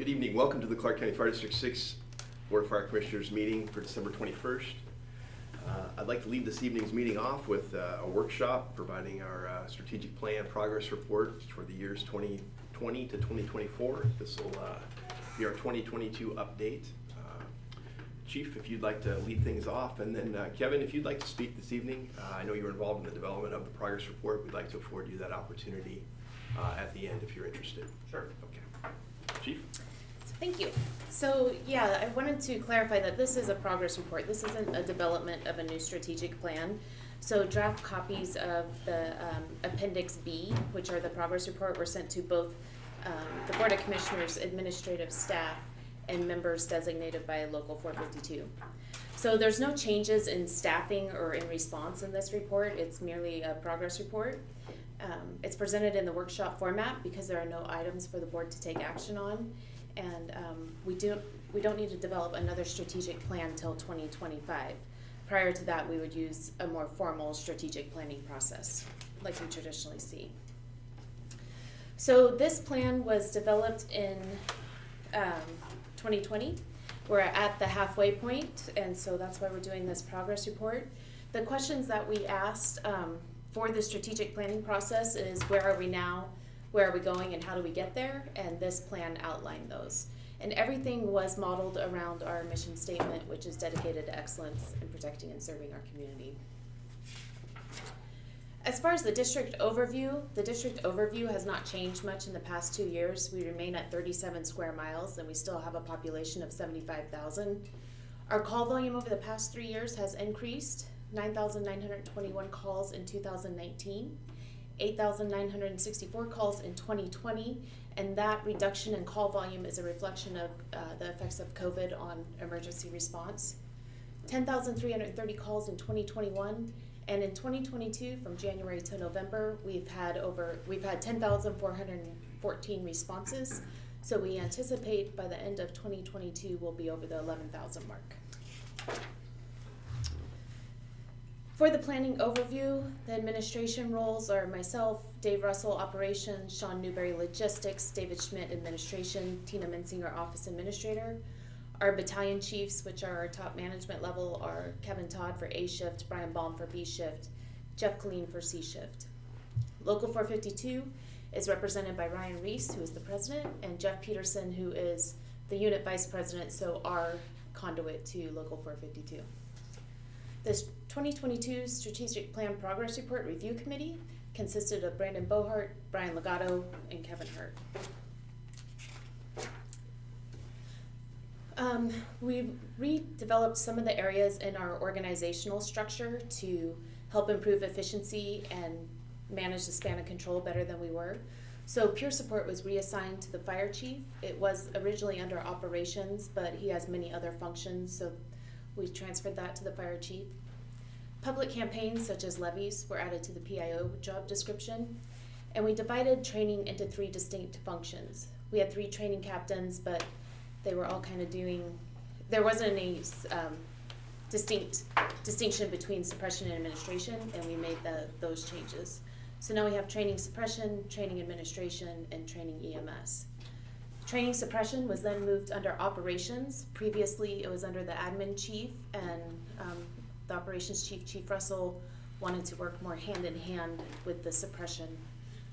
Good evening. Welcome to the Clark County Fire District 6 Board of Fire Commissioners meeting for December 21st. I'd like to lead this evening's meeting off with a workshop providing our strategic plan progress report for the years 2020 to 2024. This will be our 2022 update. Chief, if you'd like to lead things off, and then Kevin, if you'd like to speak this evening. I know you're involved in the development of the progress report. We'd like to afford you that opportunity at the end if you're interested. Sure. Okay. Chief? Thank you. So yeah, I wanted to clarify that this is a progress report. This isn't a development of a new strategic plan. So draft copies of the Appendix B, which are the progress report, were sent to both the Board of Commissioners, administrative staff, and members designated by Local 452. So there's no changes in staffing or in response in this report. It's merely a progress report. It's presented in the workshop format because there are no items for the board to take action on. And we don't need to develop another strategic plan till 2025. Prior to that, we would use a more formal strategic planning process like we traditionally see. So this plan was developed in 2020. We're at the halfway point, and so that's why we're doing this progress report. The questions that we asked for the strategic planning process is, where are we now? Where are we going and how do we get there? And this plan outlined those. And everything was modeled around our mission statement, which is dedicated to excellence in protecting and serving our community. As far as the district overview has not changed much in the past 2 years. We remain at 37 square miles and we still have a population of 75,000. Our call volume over the past 3 years has increased, 9,921 calls in 2019. 8,964 calls in 2020, and that reduction in call volume is a reflection of the effects of COVID on emergency response. 10,330 calls in 2021, and in 2022, from January to November, we've had 10,414 responses. So we anticipate by the end of 2022, we'll be over the 11,000 mark. For the planning overview, the administration roles are myself, Dave Russell, Operations, Sean Newberry, Logistics, David Schmidt, Administration, Tina Mensinger, Office Administrator. Our battalion chiefs, which are our top management level, are Kevin Todd for A shift, Brian Baum for B shift, Jeff Colleen for C shift. Local 452 is represented by Ryan Reese, who is the president, and Jeff Peterson, who is the unit vice president, so our conduit to Local 452. This 2022 Strategic Plan Progress Report Review Committee consisted of Brandon Bohart, Brian Legato, and Kevin Hurt. We redeveloped some of the areas in our organizational structure to help improve efficiency and manage the span of control better than we were. So peer support was reassigned to the fire chief. It was originally under operations, but he has many other functions, so we transferred that to the fire chief. Public campaigns such as levies were added to the PIO job description. And we divided training into 3 distinct functions. We had 3 training captains, but they were all kind of there wasn't any distinction between suppression and administration, and we made those changes. So now we have training suppression, training administration, and training EMS. Training suppression was then moved under operations. Previously, it was under the admin chief, and the operations chief, Chief Russell, wanted to work more hand in hand with the suppression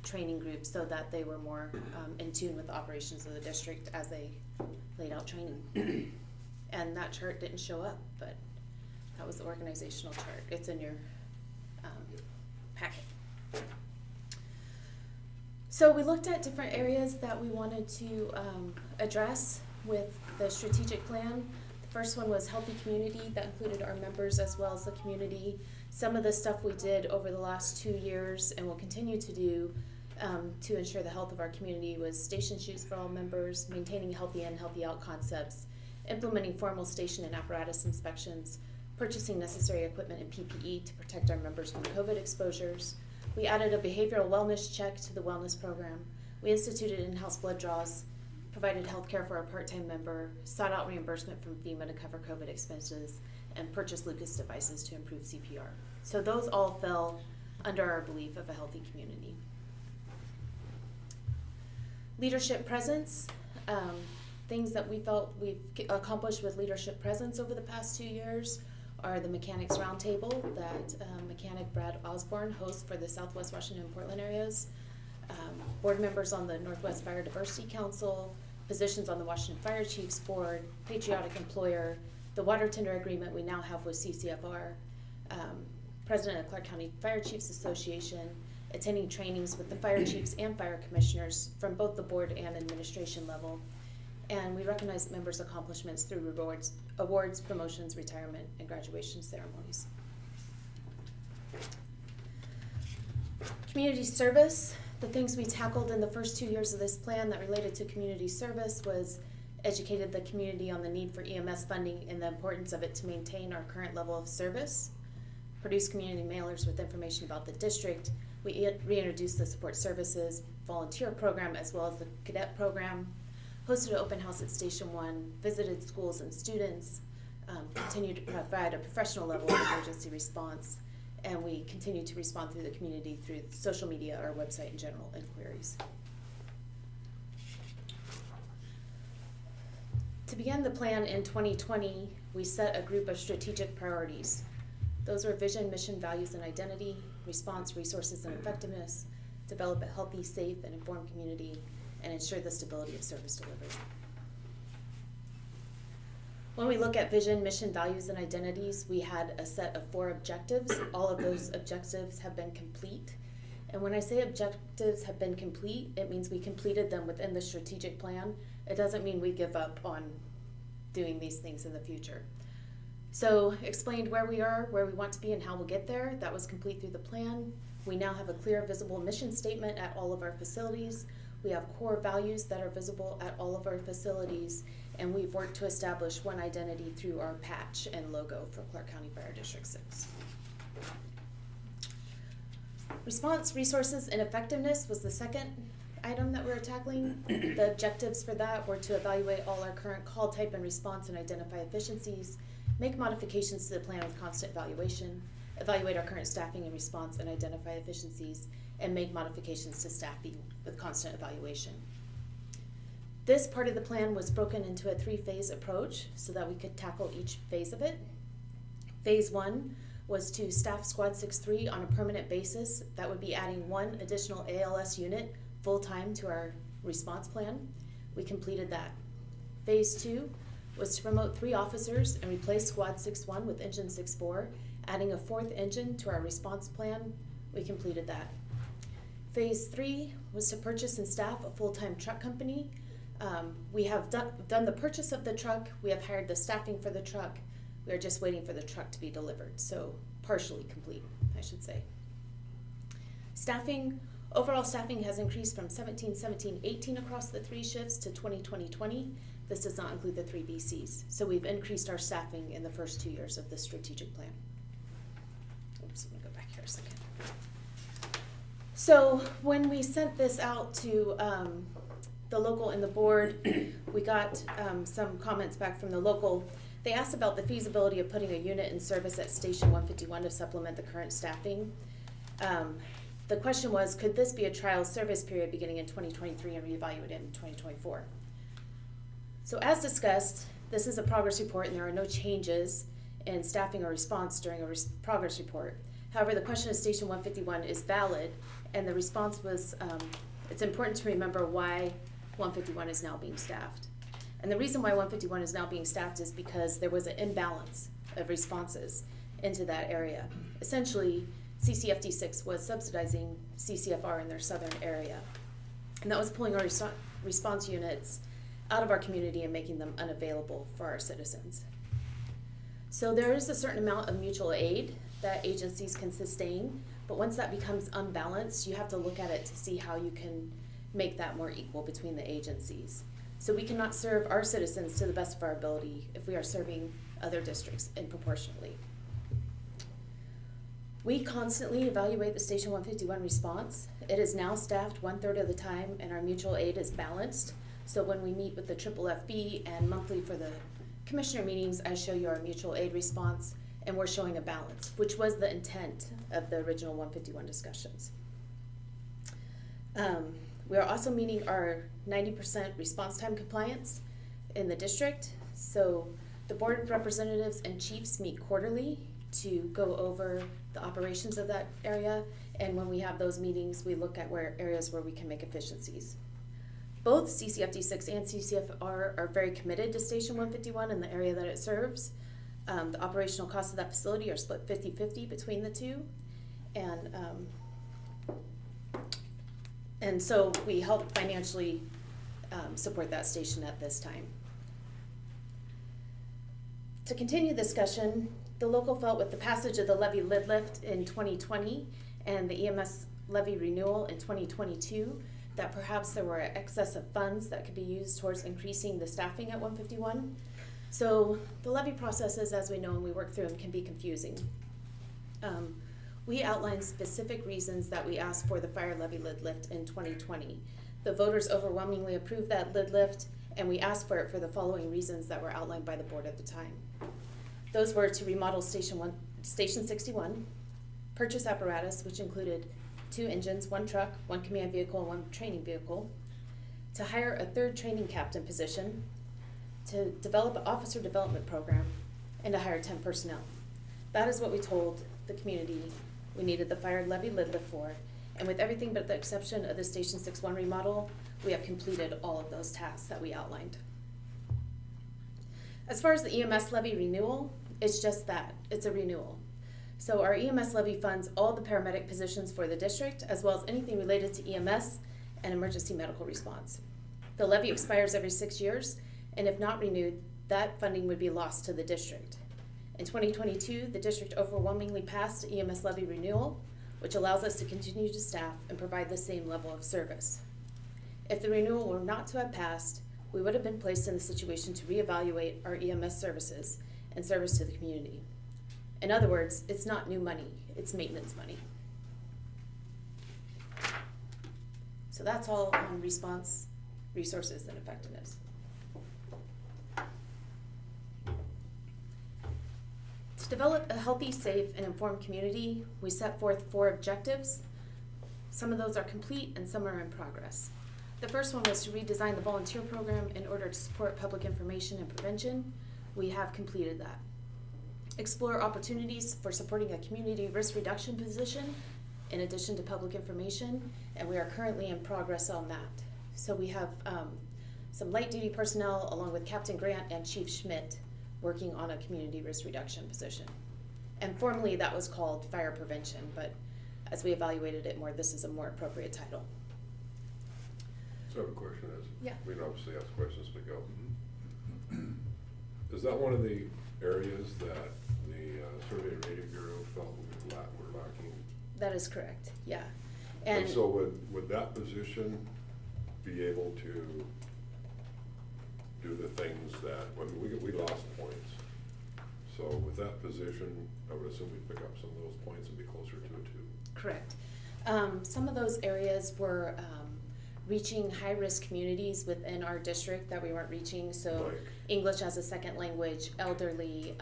training group so that they were more in tune with the operations of the district as they laid out training. And that chart didn't show up, but that was the organizational chart. It's in your packet. So we looked at different areas that we wanted to address with the strategic plan. The first one was healthy community. That included our members as well as the community. Some of the stuff we did over the last 2 years and will continue to do to ensure the health of our community was station shoes for all members, maintaining healthy in, healthy out concepts, implementing formal station and apparatus inspections, purchasing necessary equipment and PPE to protect our members from COVID exposures. We added a behavioral wellness check to the wellness program. We instituted in-house blood draws, provided health care for our part-time member, sought out reimbursement from FEMA to cover COVID expenses, and purchased Lucas devices to improve CPR. So those all fell under our belief of a healthy community. Leadership presence. things that we felt we've accomplished with leadership presence over the past 2 years are the Mechanics Roundtable that Mechanic Brad Osborne hosts for the Southwest Washington and Portland areas, board members on the Northwest Fire Diversity Council, positions on the Washington Fire Chiefs Board, Patriotic Employer, the water tender agreement we now have with CCFR, president of Clark County Fire Chiefs Association, attending trainings with the fire chiefs and fire commissioners from both the board and administration level. And we recognize members' accomplishments through awards, promotions, retirement, and graduation ceremonies. Community service. The things we tackled in the first 2 years of this plan that related to community service was educated the community on the need for EMS funding and the importance of it to maintain our current level of service, produced community mailers with information about the district. We reintroduced the support services volunteer program as well as the cadet program, hosted an open house at Station 1, visited schools and students, continued to provide a professional level of emergency response, and we continue to respond through the community through social media, our website, and general inquiries. To begin the plan in 2020, we set a group of strategic priorities. Those were vision, mission, values, and identity, response, resources, and effectiveness, develop a healthy, safe, and informed community, and ensure the stability of service delivery. When we look at vision, mission, values, and identities, we had a set of 4 objectives. All of those objectives have been complete. And when I say objectives have been complete, it means we completed them within the strategic plan. It doesn't mean we give up on doing these things in the future. So explained where we are, where we want to be, and how we'll get there. That was complete through the plan. We now have a clear, visible mission statement at all of our facilities. We have core values that are visible at all of our facilities, and we've worked to establish one identity through our patch and logo for Clark County Fire District 6. Response, resources, and effectiveness was the second item that we're tackling. The objectives for that were to evaluate all our current call type and response and identify efficiencies, make modifications to the plan with constant evaluation, evaluate our current staffing and response and identify efficiencies, and make modifications to staffing with constant evaluation. This part of the plan was broken into a 3-phase approach so that we could tackle each phase of it. Phase 1 was to staff Squad 6-3 on a permanent basis. That would be adding 1 additional ALS unit full-time to our response plan. We completed that. Phase 2 was to promote 3 officers and replace Squad 6-1 with Engine 6-4, adding a 4th engine to our response plan. We completed that. Phase 3 was to purchase and staff a full-time truck company. We have done the purchase of the truck. We have hired the staffing for the truck. We are just waiting for the truck to be delivered, so partially complete, I should say. Staffing, overall staffing has increased from 17-17-18 across the 3 shifts to 20-20-20. This does not include the 3 BCs. So we've increased our staffing in the first 2 years of the strategic plan. Oops, I'm gonna go back here a second. So when we sent this out to the local and the board, we got some comments back from the local. They asked about the feasibility of putting a unit in service at Station 151 to supplement the current staffing. The question was, could this be a trial service period beginning in 2023 and reevaluated in 2024? So as discussed, this is a progress report and there are no changes in staffing or response during a progress report. However, the question of Station 151 is valid, and the response was, it's important to remember why 151 is now being staffed. And the reason why 151 is now being staffed is because there was an imbalance of responses into that area. Essentially, CCFD6 was subsidizing CCFR in their southern area. And that was pulling our response units out of our community and making them unavailable for our citizens. So there is a certain amount of mutual aid that agencies can sustain, but once that becomes unbalanced, you have to look at it to see how you can make that more equal between the agencies. So we cannot serve our citizens to the best of our ability if we are serving other districts disproportionately. We constantly evaluate the Station 151 response. It is now staffed 1/3 of the time, and our mutual aid is balanced. So when we meet with the FFB and monthly for the commissioner meetings, I show you our mutual aid response, and we're showing a balance, which was the intent of the original 151 discussions. We are also meeting our 90% response time compliance. in the district. So the Board of Representatives and Chiefs meet quarterly to go over the operations of that area. And when we have those meetings, we look at areas where we can make efficiencies. Both CCFD6 and CCFR are very committed to Station 151 and the area that it serves. The operational costs of that facility are split 50-50 between the two. And so we help financially support that station at this time. To continue discussion, the local felt with the passage of the levy lid lift in 2020 and the EMS levy renewal in 2022 that perhaps there were excess of funds that could be used towards increasing the staffing at 151. So the levy processes, as we know and we work through them, can be confusing. We outlined specific reasons that we asked for the fire levy lid lift in 2020. The voters overwhelmingly approved that lid lift, and we asked for it for the following reasons that were outlined by the board at the time. Those were to remodel Station 61, purchase apparatus, which included 2 engines, 1 truck, 1 command vehicle, and 1 training vehicle, to hire a 3rd training captain position, to develop an officer development program, and to hire 10 personnel. That is what we told the community we needed the fire levy lid lift for, and with everything but the exception of the Station 61 remodel, we have completed all of those tasks that we outlined. As far as the EMS levy renewal, it's just that, it's a renewal. So our EMS levy funds all the paramedic positions for the district, as well as anything related to EMS and emergency medical response. The levy expires every 6 years, and if not renewed, that funding would be lost to the district. In 2022, the district overwhelmingly passed EMS levy renewal, which allows us to continue to staff and provide the same level of service. If the renewal were not to have passed, we would have been placed in the situation to reevaluate our EMS services and service to the community. In other words, it's not new money, it's maintenance money. So that's all on response, resources, and effectiveness. To develop a healthy, safe, and informed community, we set forth 4 objectives. Some of those are complete and some are in progress. The first one was to redesign the volunteer program in order to support public information and prevention. We have completed that. Explore opportunities for supporting a community risk reduction position in addition to public information, and we are currently in progress on that. So we have some light duty personnel along with Captain Grant and Chief Schmidt working on a community risk reduction position. And formally that was called fire prevention, but as we evaluated it more, this is a more appropriate title. So I have a question. Yeah. We can obviously ask questions as we go. Is that one of the areas that the Survey and Rating Bureau felt we were lacking? That is correct, yeah. And so would that position be able to do the things that, I mean, we lost points. So with that position, I would assume we'd pick up some of those points and be closer to a 2. Correct. Some of those areas were reaching high-risk communities within our district that we weren't reaching. So Like? English as a second language, elderly,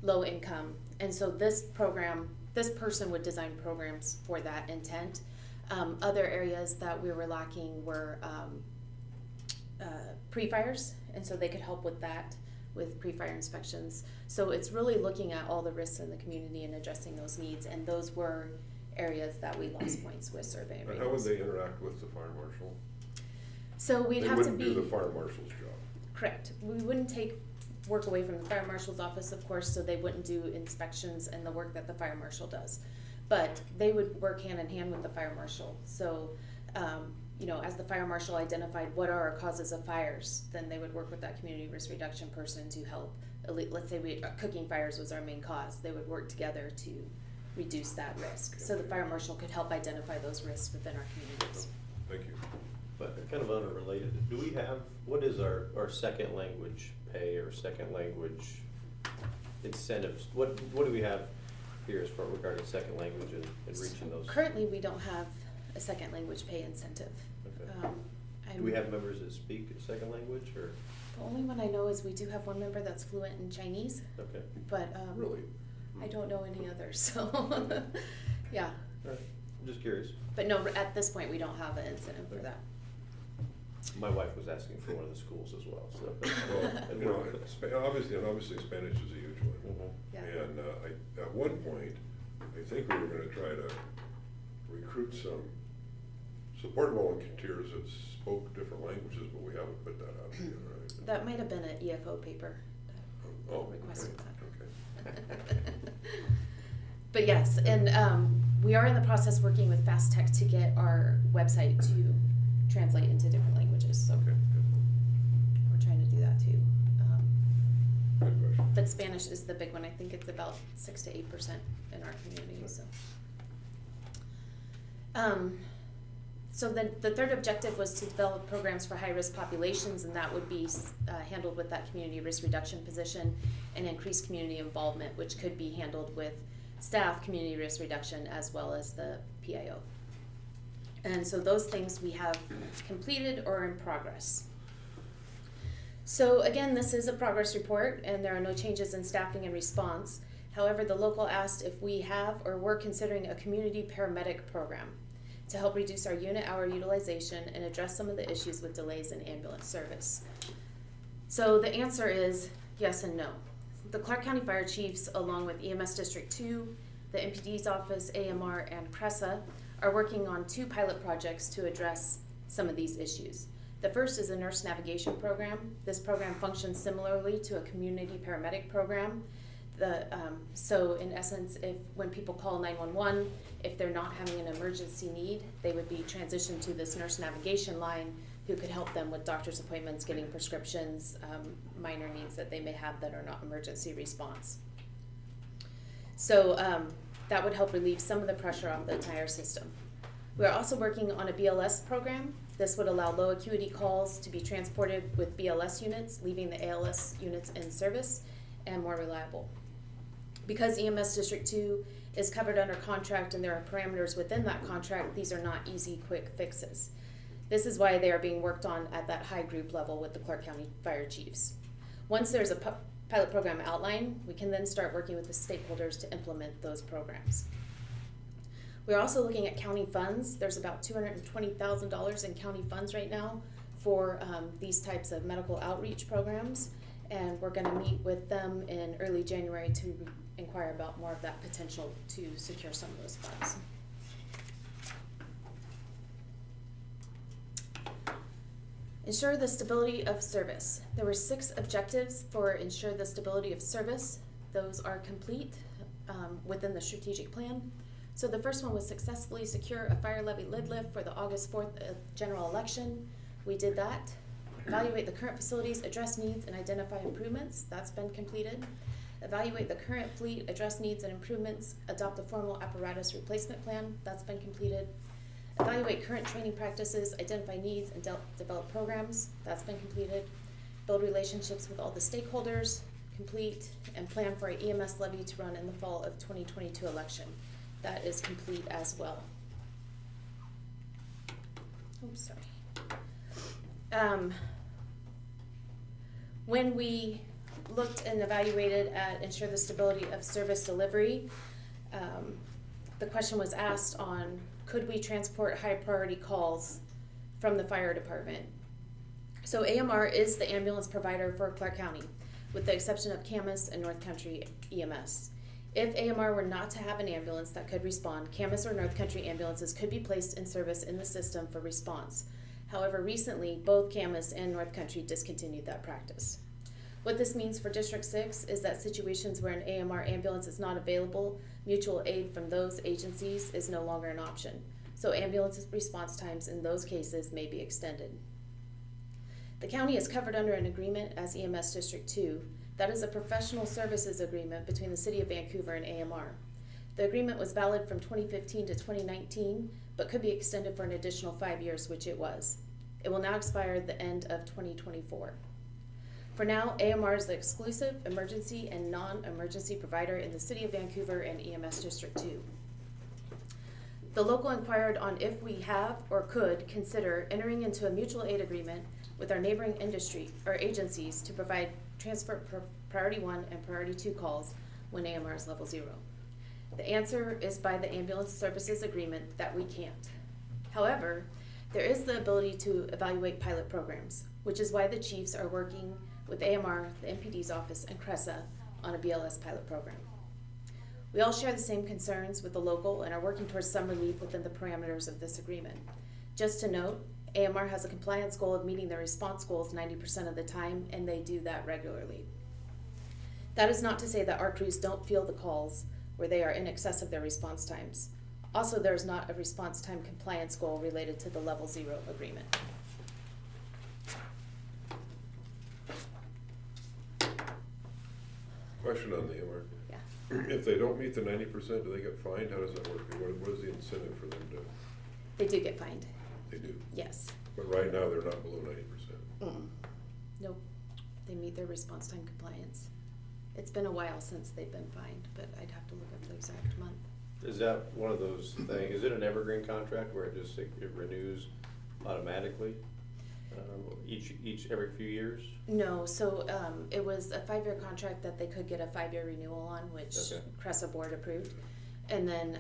low income. And so this person would design programs for that intent. Other areas that we were lacking were pre-fires, and so they could help with that, with pre-fire inspections. So it's really looking at all the risks in the community and addressing those needs, and those were areas that we lost points with survey And how would they interact with the fire marshal? So we'd They have to wouldn't be do the fire marshal's job. correct. We wouldn't take work away from the fire marshal's office, of course, so they wouldn't do inspections and the work that the fire marshal does. But they would work hand in hand with the fire marshal. So, as the fire marshal identified what are our causes of fires, then they would work with that community risk reduction person to help. Let's say cooking fires was our main cause. They would work together to reduce that risk. So the fire marshal could help identify those risks within our communities. Thank you. But kind of unrelated, do we have, what is our second language pay or second language incentives? What do we have here as far regarding second language and reaching those? Currently, we don't have a second language pay incentive. Okay. Do we have members that speak a second language, or? The only one I know is we do have one member that's fluent in Chinese, Okay. but Really? I don't know any others, so, yeah. All right. I'm just curious. But no, at this point, we don't have an incentive for that. My wife was asking for one of the schools as well, so. Well, you know, obviously Spanish is a huge one. Mhm. Yeah. And at one point, I think we were gonna try to recruit some support volunteers that spoke different languages, but we haven't put that out yet, right? That might have been an EFO paper that Oh, requested okay, that. okay. But yes, and we are in the process working with Fast Tech to get our website to translate into different languages, so Okay, good. we're trying to do that too. Good question. But Spanish is the big one. I think it's about 6 to 8% in our community, so. So the third objective was to develop programs for high-risk populations, and that would be handled with that community risk reduction position and increased community involvement, which could be handled with staff community risk reduction as well as the PIO. And so those things we have completed or in progress. So again, this is a progress report, and there are no changes in staffing and response. However, the local asked if we have or were considering a community paramedic program to help reduce our unit hour utilization and address some of the issues with delays in ambulance service. So the answer is yes and no. The Clark County Fire Chiefs, along with EMS District 2, the MPD's office, AMR, and CRESA, are working on 2 pilot projects to address some of these issues. The first is a nurse navigation program. This program functions similarly to a community paramedic program. So in essence, when people call 911, if they're not having an emergency need, they would be transitioned to this nurse navigation line who could help them with doctor's appointments, getting prescriptions, minor needs that they may have that are not emergency response. So that would help relieve some of the pressure off the entire system. We are also working on a BLS program. This would allow low acuity calls to be transported with BLS units, leaving the ALS units in service and more reliable. Because EMS District 2 is covered under contract and there are parameters within that contract, these are not easy, quick fixes. This is why they are being worked on at that high group level with the Clark County Fire Chiefs. Once there's a pilot program outline, we can then start working with the stakeholders to implement those programs. We're also looking at county funds. There's about $220,000 in county funds right now for these types of medical outreach programs, and we're going to meet with them in early January to inquire about more of that potential to secure some of those funds. Ensure the stability of service. There were 6 objectives for ensure the stability of service. Those are complete within the strategic plan. So the first one was successfully secure a fire levy lid lift for the August 4th general election. We did that. Evaluate the current facilities, address needs, and identify improvements. That's been completed. Evaluate the current fleet, address needs and improvements, adopt a formal apparatus replacement plan. That's been completed. Evaluate current training practices, identify needs, and develop programs. That's been completed. Build relationships with all the stakeholders, complete, and plan for an EMS levy to run in the fall of 2022 election. That is complete as well. Oops, sorry. When we looked and evaluated at ensure the stability of service delivery, the question was asked on could we transport high priority calls from the fire department. So AMR is the ambulance provider for Clark County, with the exception of Camas and North Country EMS. If AMR were not to have an ambulance that could respond, Camas or North Country ambulances could be placed in service in the system for response. However, recently, both Camas and North Country discontinued that practice. What this means for District 6 is that situations where an AMR ambulance is not available, mutual aid from those agencies is no longer an option. So ambulance response times in those cases may be extended. The county is covered under an agreement as EMS District 2. That is a professional services agreement between the City of Vancouver and AMR. The agreement was valid from 2015 to 2019, but could be extended for an additional 5 years, which it was. It will now expire at the end of 2024. For now, AMR is the exclusive emergency and non-emergency provider in the City of Vancouver and EMS District 2. The local inquired on if we have or could consider entering into a mutual aid agreement with our neighboring industry or agencies to provide transfer priority 1 and priority 2 calls when AMR is level 0. The answer is by the ambulance services agreement that we can't. However, There is the ability to evaluate pilot programs, which is why the chiefs are working with AMR, the MPD's office, and CRESA on a BLS pilot program. We all share the same concerns with the local and are working towards some relief within the parameters of this agreement. Just to note, AMR has a compliance goal of meeting their response goals 90% of the time, and they do that regularly. That is not to say that our crews don't feel the calls where they are in excess of their response times. Also, there is not a response time compliance goal related to the Level 0 agreement. Question on the MR. Yeah. If they don't meet the 90%, do they get fined? How does that work? What is the incentive for them to, They do get fined, they do? yes. But right now, they're not below 90%. Nope, they meet their response time compliance. It's been a while since they've been fined, but I'd have to look up the exact month. Is that one of those things, is it an evergreen contract where it renews automatically? Every few years? No, so it was a 5-year contract that they could get a 5-year renewal on, which Okay. CRESA board approved. And then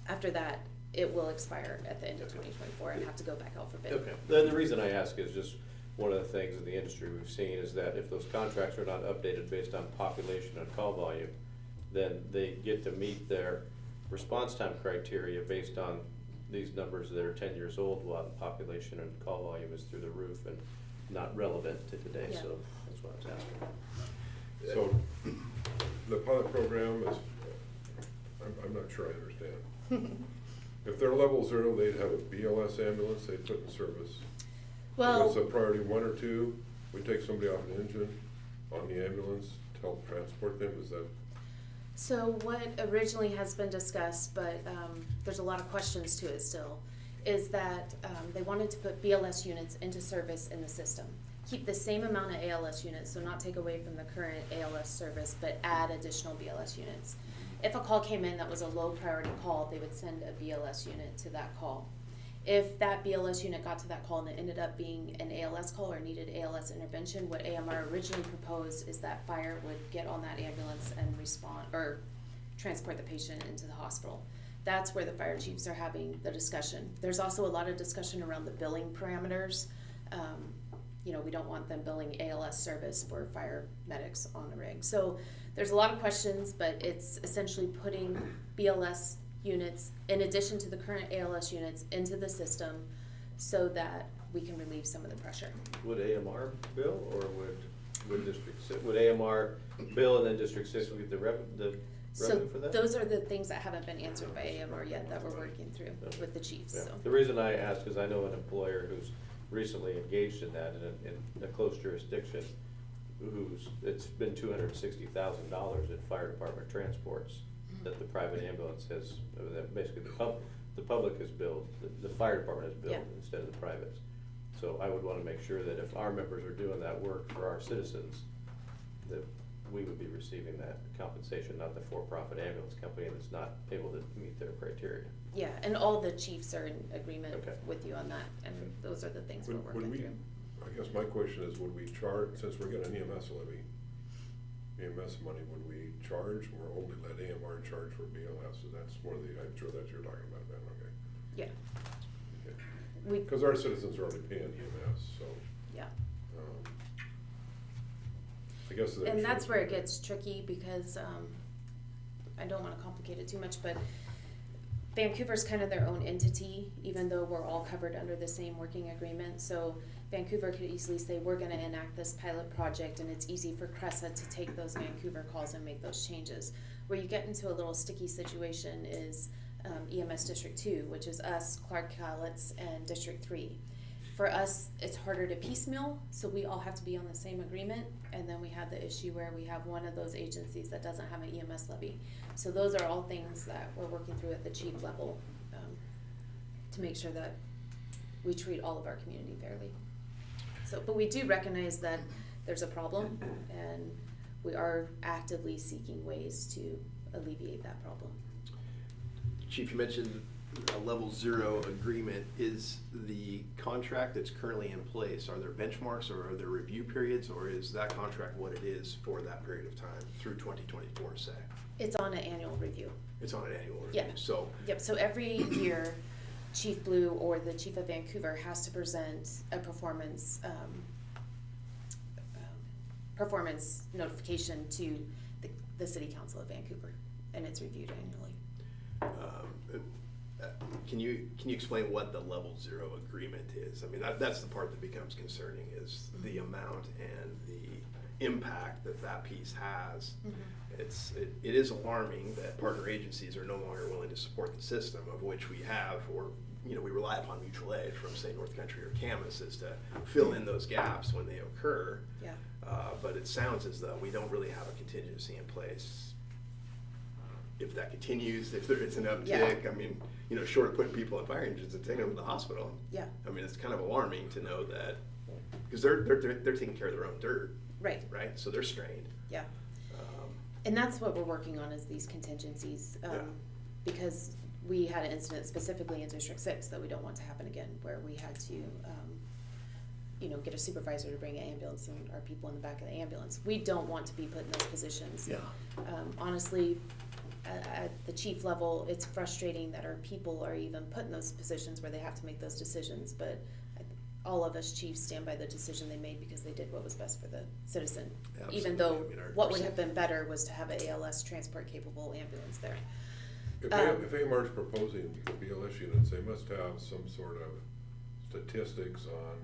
after that, it will expire at the end of 2024 and have to go back out for bid. Okay, then the reason I ask is just, one of the things in the industry we've seen is that if those contracts are not updated based on population and call volume, then they get to meet their response time criteria based on these numbers that are 10 years old, while the population and call volume is through the roof and not relevant to today, Yeah. so that's what I was asking. So the pilot program is, I'm not sure I understand. If they're level 0, they'd have a BLS ambulance they'd put in service. Well, If it's a priority 1 or 2, we take somebody off an engine on the ambulance to help transport them, is that? so what originally has been discussed, but there's a lot of questions to it still, is that they wanted to put BLS units into service in the system. Keep the same amount of ALS units, so not take away from the current ALS service, but add additional BLS units. If a call came in that was a low priority call, they would send a BLS unit to that call. If that BLS unit got to that call and it ended up being an ALS call or needed ALS intervention, what AMR originally proposed is that fire would get on that ambulance and respond or transport the patient into the hospital. That's where the fire chiefs are having the discussion. There's also a lot of discussion around the billing parameters. We don't want them billing ALS service for fire medics on the rig. So there's a lot of questions, but it's essentially putting BLS units in addition to the current ALS units into the system so that we can relieve some of the pressure. Would AMR bill, or would AMR bill and then District 6 will get the revenue So for that? those are the things that haven't been answered by AMR yet that we're working through with the chiefs, Yeah. so. The reason I ask is I know an employer who's recently engaged in that in a close jurisdiction, it's been $260,000 in fire department transports that the private ambulance has, that basically the public has billed, the fire department has billed Yeah. instead of the privates. So I would wanna make sure that if our members are doing that work for our citizens, that we would be receiving that compensation, not the for-profit ambulance company that's not able to meet their criteria. Yeah, and all the chiefs are in agreement Okay. with you on that, and those are the things we're Would working we, through. I guess my question is, would we charge, since we're getting an EMS levy, EMS money, would we charge or only let AMR charge for BLS? So that's one of the, I'm sure that you're talking about that, okay? Yeah, Okay. we, Because our citizens are already paying EMS, so, yeah. I guess. the And that's insurance where it would be- gets tricky because, I don't wanna complicate it too much, but Vancouver's kind of their own entity, even though we're all covered under the same working agreement. So Vancouver could easily say, we're gonna enact this pilot project, and it's easy for CRESA to take those Vancouver calls and make those changes. Where you get into a little sticky situation is EMS District 2, which is us, Clark Cowlitz, and District 3. For us, it's harder to piecemeal, so we all have to be on the same agreement, and then we have the issue where we have one of those agencies that doesn't have an EMS levy. So those are all things that we're working through at the chief level to make sure that we treat all of our community fairly. So, but we do recognize that there's a problem, and we are actively seeking ways to alleviate that problem. Chief, you mentioned a level 0 agreement. Is the contract that's currently in place, are there benchmarks or are there review periods, or is that contract what it is for that period of time through 2024, say? It's on an annual review. It's on an annual review, Yeah. so. Yep, so every year, Chief Blue or the Chief of Vancouver has to present a performance notification to the City Council of Vancouver, and it's reviewed annually. Can you explain what the level 0 agreement is? I mean, that's the part that becomes concerning, is the amount and the impact that piece has. It is alarming that partner agencies are no longer willing to support the system of which we have, or we rely upon mutual aid from, say, North Country or Camas, is to fill in those gaps when they occur. Yeah. But it sounds as though we don't really have a contingency in place. If that continues, if there is an uptick, Yeah. I mean, short of putting people in fire engines and taking them to the hospital. Yeah. I mean, it's kind of alarming to know that, because they're taking care of their own dirt, Right. right? So they're strained. Yeah. And that's what we're working on, is these contingencies, Yeah. because we had an incident specifically in District 6 that we don't want to happen again, where we had to, get a supervisor to bring an ambulance and our people in the back of the ambulance. We don't want to be put in those positions. Yeah. Honestly, at the chief level, it's frustrating that our people are even put in those positions where they have to make those decisions, but all of us chiefs stand by the decision they made because they did what was best for the citizen. Absolutely. Even though I mean, what would have been better was to have an ALS transport capable ambulance there. If AMR's proposing the BLS units, they must have some sort of statistics on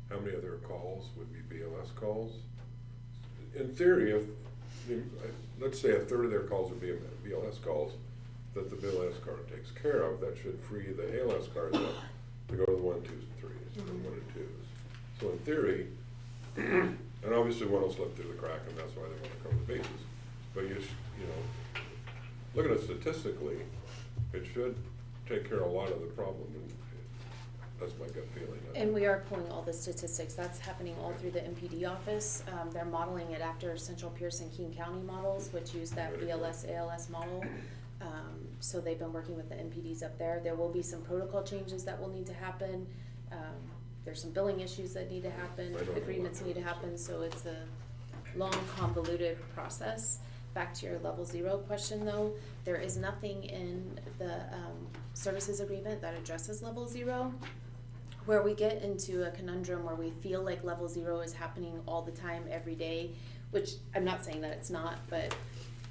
how many of their calls would be BLS calls. In theory, let's say a third of their calls would be BLS calls that the BLS card takes care of, that should free the ALS cards up to go to the 1, 2s, and 3s, and 1 and 2s. So in theory, and obviously one will slip through the crack, and that's why they want to cover the bases. But looking at statistically, it should take care of a lot of the problem, and that's my gut feeling. And we are pulling all the statistics. That's happening all through the MPD office. They're modeling it after Central Pierce and King County models, which use that Very BLS ALS model. So they've been working with the MPDs up there. There will be some protocol changes that will need to happen. There's some billing issues that need to happen, I don't know agreements what need to those are. happen, so it's a long, convoluted process. Back to your level 0 question though, there is nothing in the services agreement that addresses level 0. Where we get into a conundrum where we feel like level 0 is happening all the time, every day, which I'm not saying that it's not, but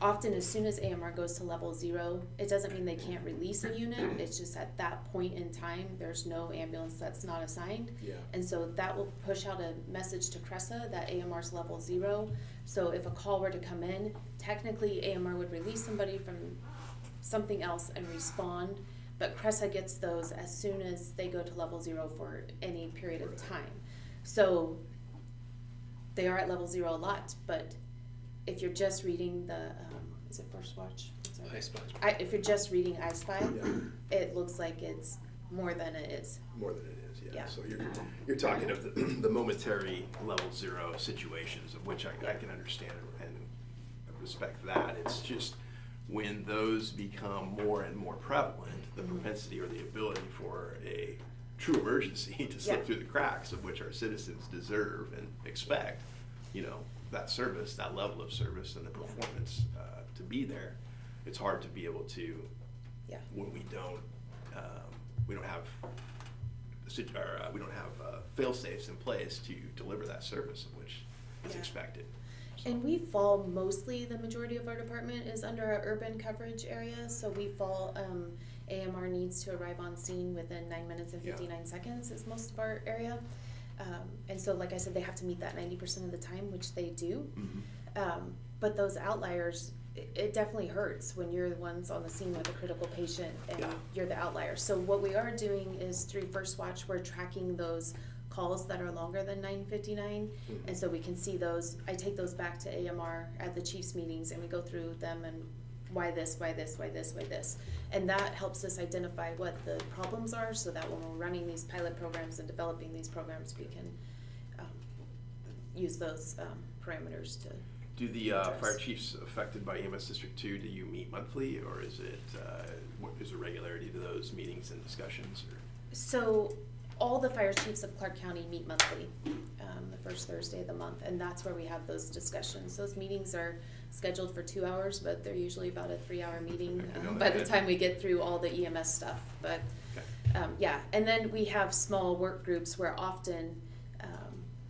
often as soon as AMR goes to level 0, it doesn't mean they can't release a unit, it's just at that point in time, there's no ambulance that's not assigned. Yeah. And so that will push out a message to CRESA that AMR's level 0. So if a call were to come in, technically AMR would release somebody from something else and respond, but CRESA gets those as soon as they go to level 0 for any period of time. So they are at level 0 a lot, but if you're just reading the, is it First Watch? If you're just reading iSpy, Yeah. it looks like it's more than it is. More than it is, yeah. Yeah. So you're talking of the momentary level 0 situations, of which I can understand and respect that. It's just when those become more and more prevalent, the propensity or the ability for a true emergency to slip Yeah. through the cracks, of which our citizens deserve and expect, that service, that level of service and the performance to be there. It's hard to be able to, Yeah. when we don't have fail safes in place to deliver that service, of which is Yeah. expected. So- And we fall mostly, the majority of our department is under our urban coverage area, so we fall, AMR needs to arrive on scene within 9 minutes and Yeah. 59 seconds is most of our area. And so, like I said, they have to meet that 90% of the time, which they do. Mhm. But those outliers, it definitely hurts when you're the ones on the scene with a critical patient and Yeah. you're the outlier. So what we are doing is through First Watch, we're tracking those calls that are longer than 9:59, Mhm. and so we can see those. I take those back to AMR at the chiefs meetings, and we go through them and why this, why this, why this, why this, and that helps us identify what the problems are, so that when we're running these pilot programs and developing these programs, we can use those parameters to. Do the address. fire chiefs affected by EMS District 2, do you meet monthly, or is it, what is the regularity to those meetings and discussions? Or? So all the fire chiefs of Clark County meet monthly, the first Thursday of the month, and that's where we have those discussions. Those meetings are scheduled for 2 hours, but they're usually about a 3-hour meeting Okay, no, by the that- time we get through all the EMS stuff. But Okay. Yeah, and then we have small work groups where often,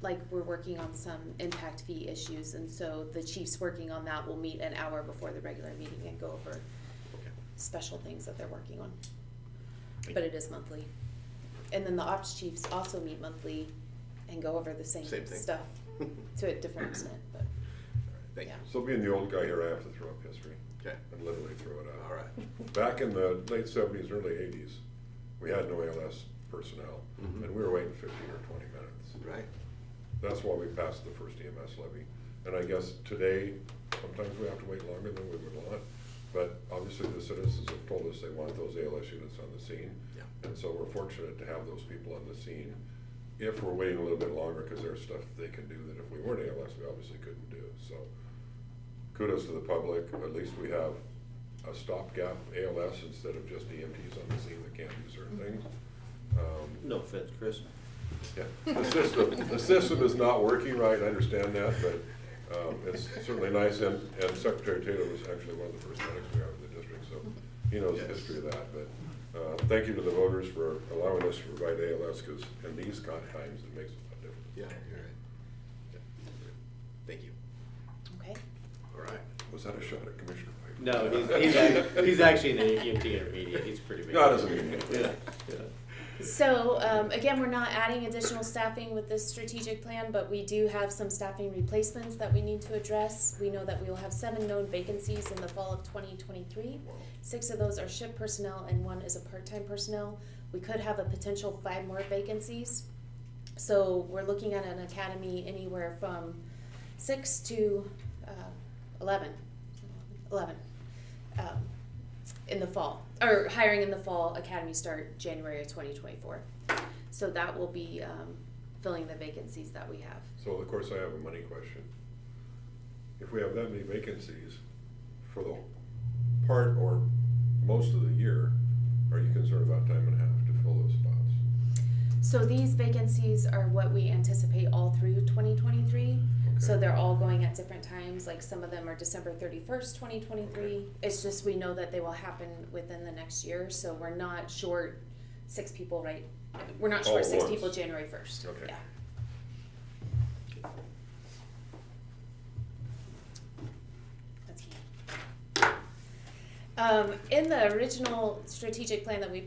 like we're working on some impact fee issues, and so the chiefs working on that will meet an hour before the regular meeting and go over Okay. special things that they're working on. Thank But you. it is monthly. And then the ops chiefs also meet monthly and go over the same Same thing. stuff to a different extent, but, Thank you. yeah. So being the old guy here, I have to throw up history. Okay. And literally throw it out. All right. Back in the late seventies, early eighties, we had no ALS personnel, Mhm. and we were waiting 15 or 20 minutes. Right. That's why we passed the first EMS levy. And I guess today, sometimes we have to wait longer than we would want, but obviously the citizens have told us they want those ALS units on the scene. Yeah. And so we're fortunate to have those people on the scene. If we're waiting a little bit longer, because there's stuff that they can do that if we weren't ALS, we obviously couldn't do. So kudos to the public, at least we have a stopgap ALS instead of just EMTs on the scene that can't do certain things. No offense, Chris. Yeah, the system is not working right, I understand that, but it's certainly nice, and Secretary Taylor was actually one of the first medics we have in the district, so he knows the Yes. history of that, but thank you to the voters for allowing us to provide ALS, because in these kind of times, it makes a lot of difference. Yeah, you're right. Yeah. Thank you. Okay. All right. Was that a shot at Commissioner Piper? No, he's actually an EMT intermediate, he's pretty big. Not as a medium. Yeah, yeah. So, again, we're not adding additional staffing with this strategic plan, but we do have some staffing replacements that we need to address. We know that we will have 7 known vacancies in the fall of 2023. 6 of those are shift personnel and 1 is a part-time personnel. We could have a potential 5 more vacancies. So we're looking at an academy anywhere from 6 to 11 in the fall, or hiring in the fall, academy start January of 2024. So that will be filling the vacancies that we have. So of course, I have a money question. If we have that many vacancies for the part or most of the year, are you concerned about time and a half to fill those spots? So these vacancies are what we anticipate all through 2023. So Okay. they're all going at different times, like some of them are December 31st, 2023. It's just we know that they will happen within the next year, so we're not short 6 people, right? We're not All short at 6 once. people January 1st. Okay. Yeah. That's me. In the original strategic plan that we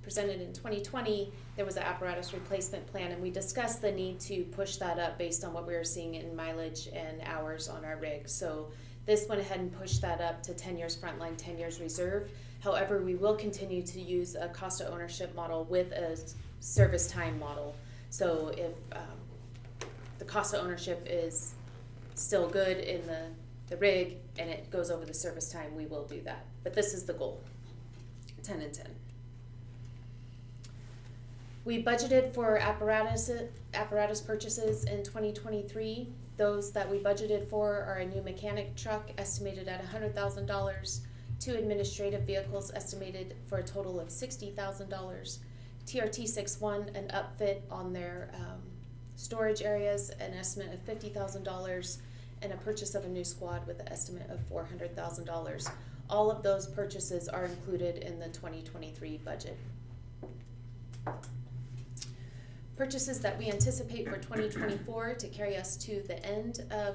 presented in 2020, there was an apparatus replacement plan, and we discussed the need to push that up based on what we were seeing in mileage and hours on our rig. So this went ahead and pushed that up to 10 years frontline, 10 years reserve. However, we will continue to use a cost of ownership model with a service time model. So if the cost of ownership is still good in the rig and it goes over the service time, we will do that. But this is the goal, 10 and 10. We budgeted for apparatus purchases in 2023. Those that we budgeted for are a new mechanic truck estimated at $100,000, 2 administrative vehicles estimated for a total of $60,000, TRT-61 an upfit on their storage areas, an estimate of $50,000, and a purchase of a new squad with an estimate of $400,000. All of those purchases are included in the 2023 budget. Purchases that we anticipate for 2024 to carry us to the end of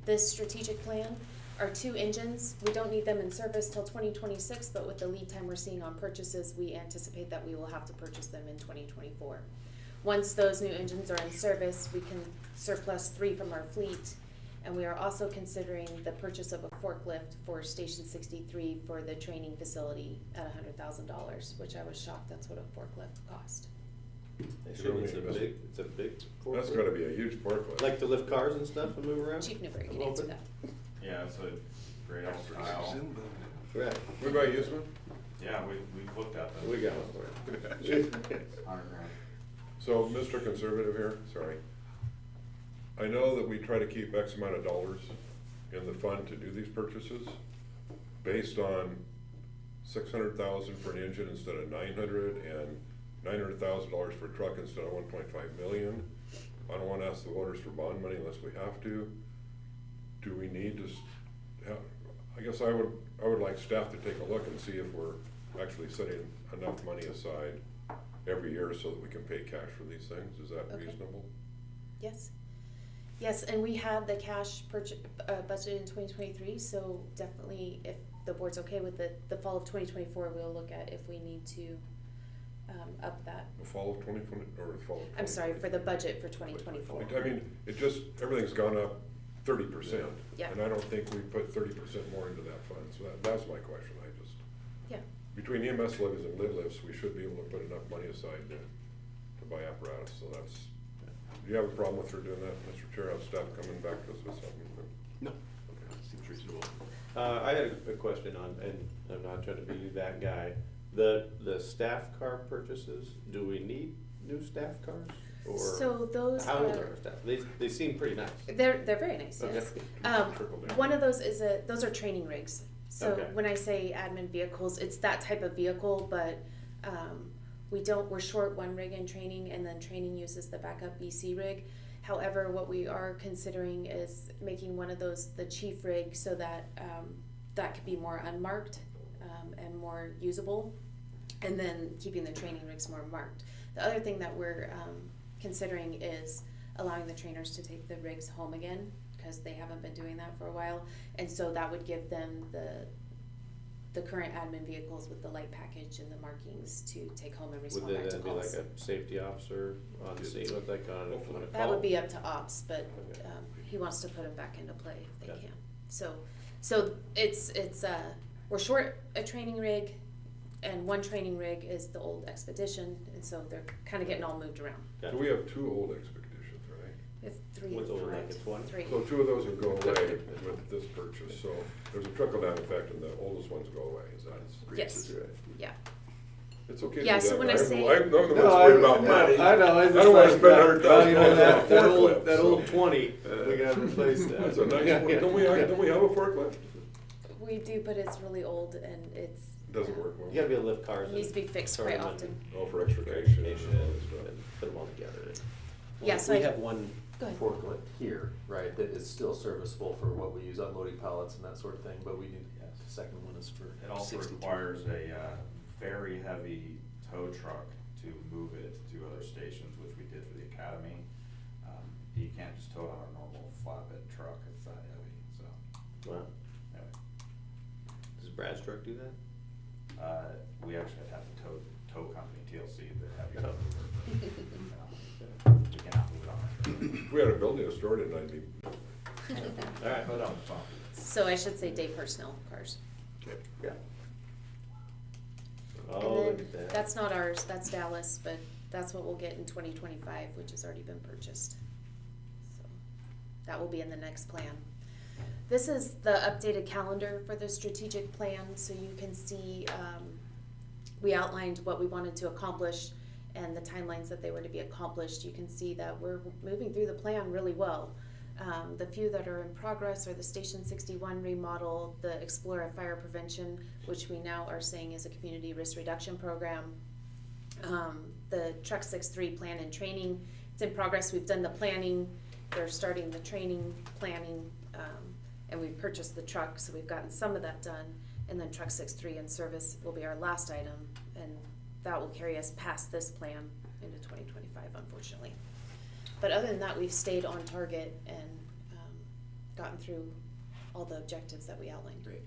this strategic plan are 2 engines. We don't need them in service till 2026, but with the lead time we're seeing on purchases, we anticipate that we will have to purchase them in 2024. Once those new engines are in service, we can surplus 3 from our fleet, and we are also considering the purchase of a forklift for Station 63 for the training facility at $100,000, which I was shocked that's what a forklift cost. Actually, it's a big. That's gotta be a huge forklift. Like to lift cars and stuff and move around? Chief Newberry A can little answer bit? that. Yeah, it's a great old style. Right. We buy used one? Yeah, we've looked at them. We got one for you. $100,000. So, Mr. Conservative here, sorry. I know that we try to keep X amount of dollars in the fund to do these purchases, based on 600,000 for an engine instead of 900, and $900,000 for a truck instead of 1.5 million. I don't wanna ask the voters for bond money unless we have to. Do we need to have, I guess I would like staff to take a look and see if we're actually setting enough money aside every year so that we can pay cash for these things. Is that Okay. reasonable? Yes. Yes, and we have the cash budget in 2023, so definitely if the board's okay with it, the fall of 2024, we'll look at if we need to up that. The fall of 2020, or the fall of 2023? I'm sorry, for the budget for 2024. I mean, it just, everything's gone up 30%. Yeah. And I don't think we put 30% more into that fund, so that's my question. Yeah. Between EMS levies and lid lifts, we should be able to put enough money aside to buy apparatus, so that's, do you have a problem with her doing that, Mr. Chair? Have staff coming back to us with something? No. Okay, seems reasonable. I had a question on, and I'm not trying to be that guy, the staff car purchases, do we need new staff cars? Or So those how old are- are our staff? They seem pretty nice. They're very nice, yes. Okay. Trickle down. One of those is those are training rigs. So Okay. when I say admin vehicles, it's that type of vehicle, but we're short one rig in training, and then training uses the backup BC rig. However, what we are considering is making one of those the chief rig so that that could be more unmarked and more usable, and then keeping the training rigs more marked. The other thing that we're considering is allowing the trainers to take the rigs home again, because they haven't been doing that for a while, and so that would give them the current admin vehicles with the light package and the markings to take home and Would respond they back to then be like calls. a safety officer on the scene with like on a call? That would be up to ops, but Okay. he wants to put them back into play if they Gotcha. can. So it's we're short a training rig, and one training rig is the old Expedition, and so they're kind of getting all moved around. So we have 2 old Expeditions, right? We have 3 What's in older, front. like it's one? 3. So 2 of those would go away with this purchase, so there's a trickle-down effect and the oldest ones go away, is that? Yes. Yeah. It's okay. to Yeah, do so that, when but I say- I'm the one's worried about money. I know, I don't wanna spend $100,000 on a forklift. that so- old 20, we gotta replace that. That's a nice, don't we have a forklift? We do, but it's really old and it's Doesn't work well. You gotta be able to lift cars. It needs to be fixed and quite turn them often. Oh, for and extrication and extrication all this stuff. and put them all together. Yeah, so We I- have one Go ahead. forklift here, right, that is still serviceable for what we use unloading pallets and that sort of thing, but we need, the second one is for It also 62. requires a very heavy tow truck to move it to other stations, which we did for the academy. You can't just tow it on a normal flatbed truck, it's that heavy, so, Wow. anyway. Does Brad's truck do that? We actually have to tow company, TLC, the heavy Oh. mover. but, we cannot move it on. If we had a building to store it in, I'd be, All right, hold on. So I should say day personnel cars. Okay. Yeah. And Oh, look then at that. that's not ours, that's Dallas, but that's what we'll get in 2025, which has already been purchased. So that will be in the next plan. This is the updated calendar for the strategic plan, so you can see, we outlined what we wanted to accomplish and the timelines that they were to be accomplished. You can see that we're moving through the plan really well. The few that are in progress are the Station 61 remodel, the Explorer Fire Prevention, which we now are saying is a community risk reduction program. The Truck 63 plan and training, it's in progress. We've done the planning. They're starting the training, planning, and we purchased the truck, so we've gotten some of that done. And then Truck 63 in service will be our last item, and that will carry us past this plan into 2025, unfortunately. But other than that, we've stayed on target and gotten through all the objectives that we outlined. Great.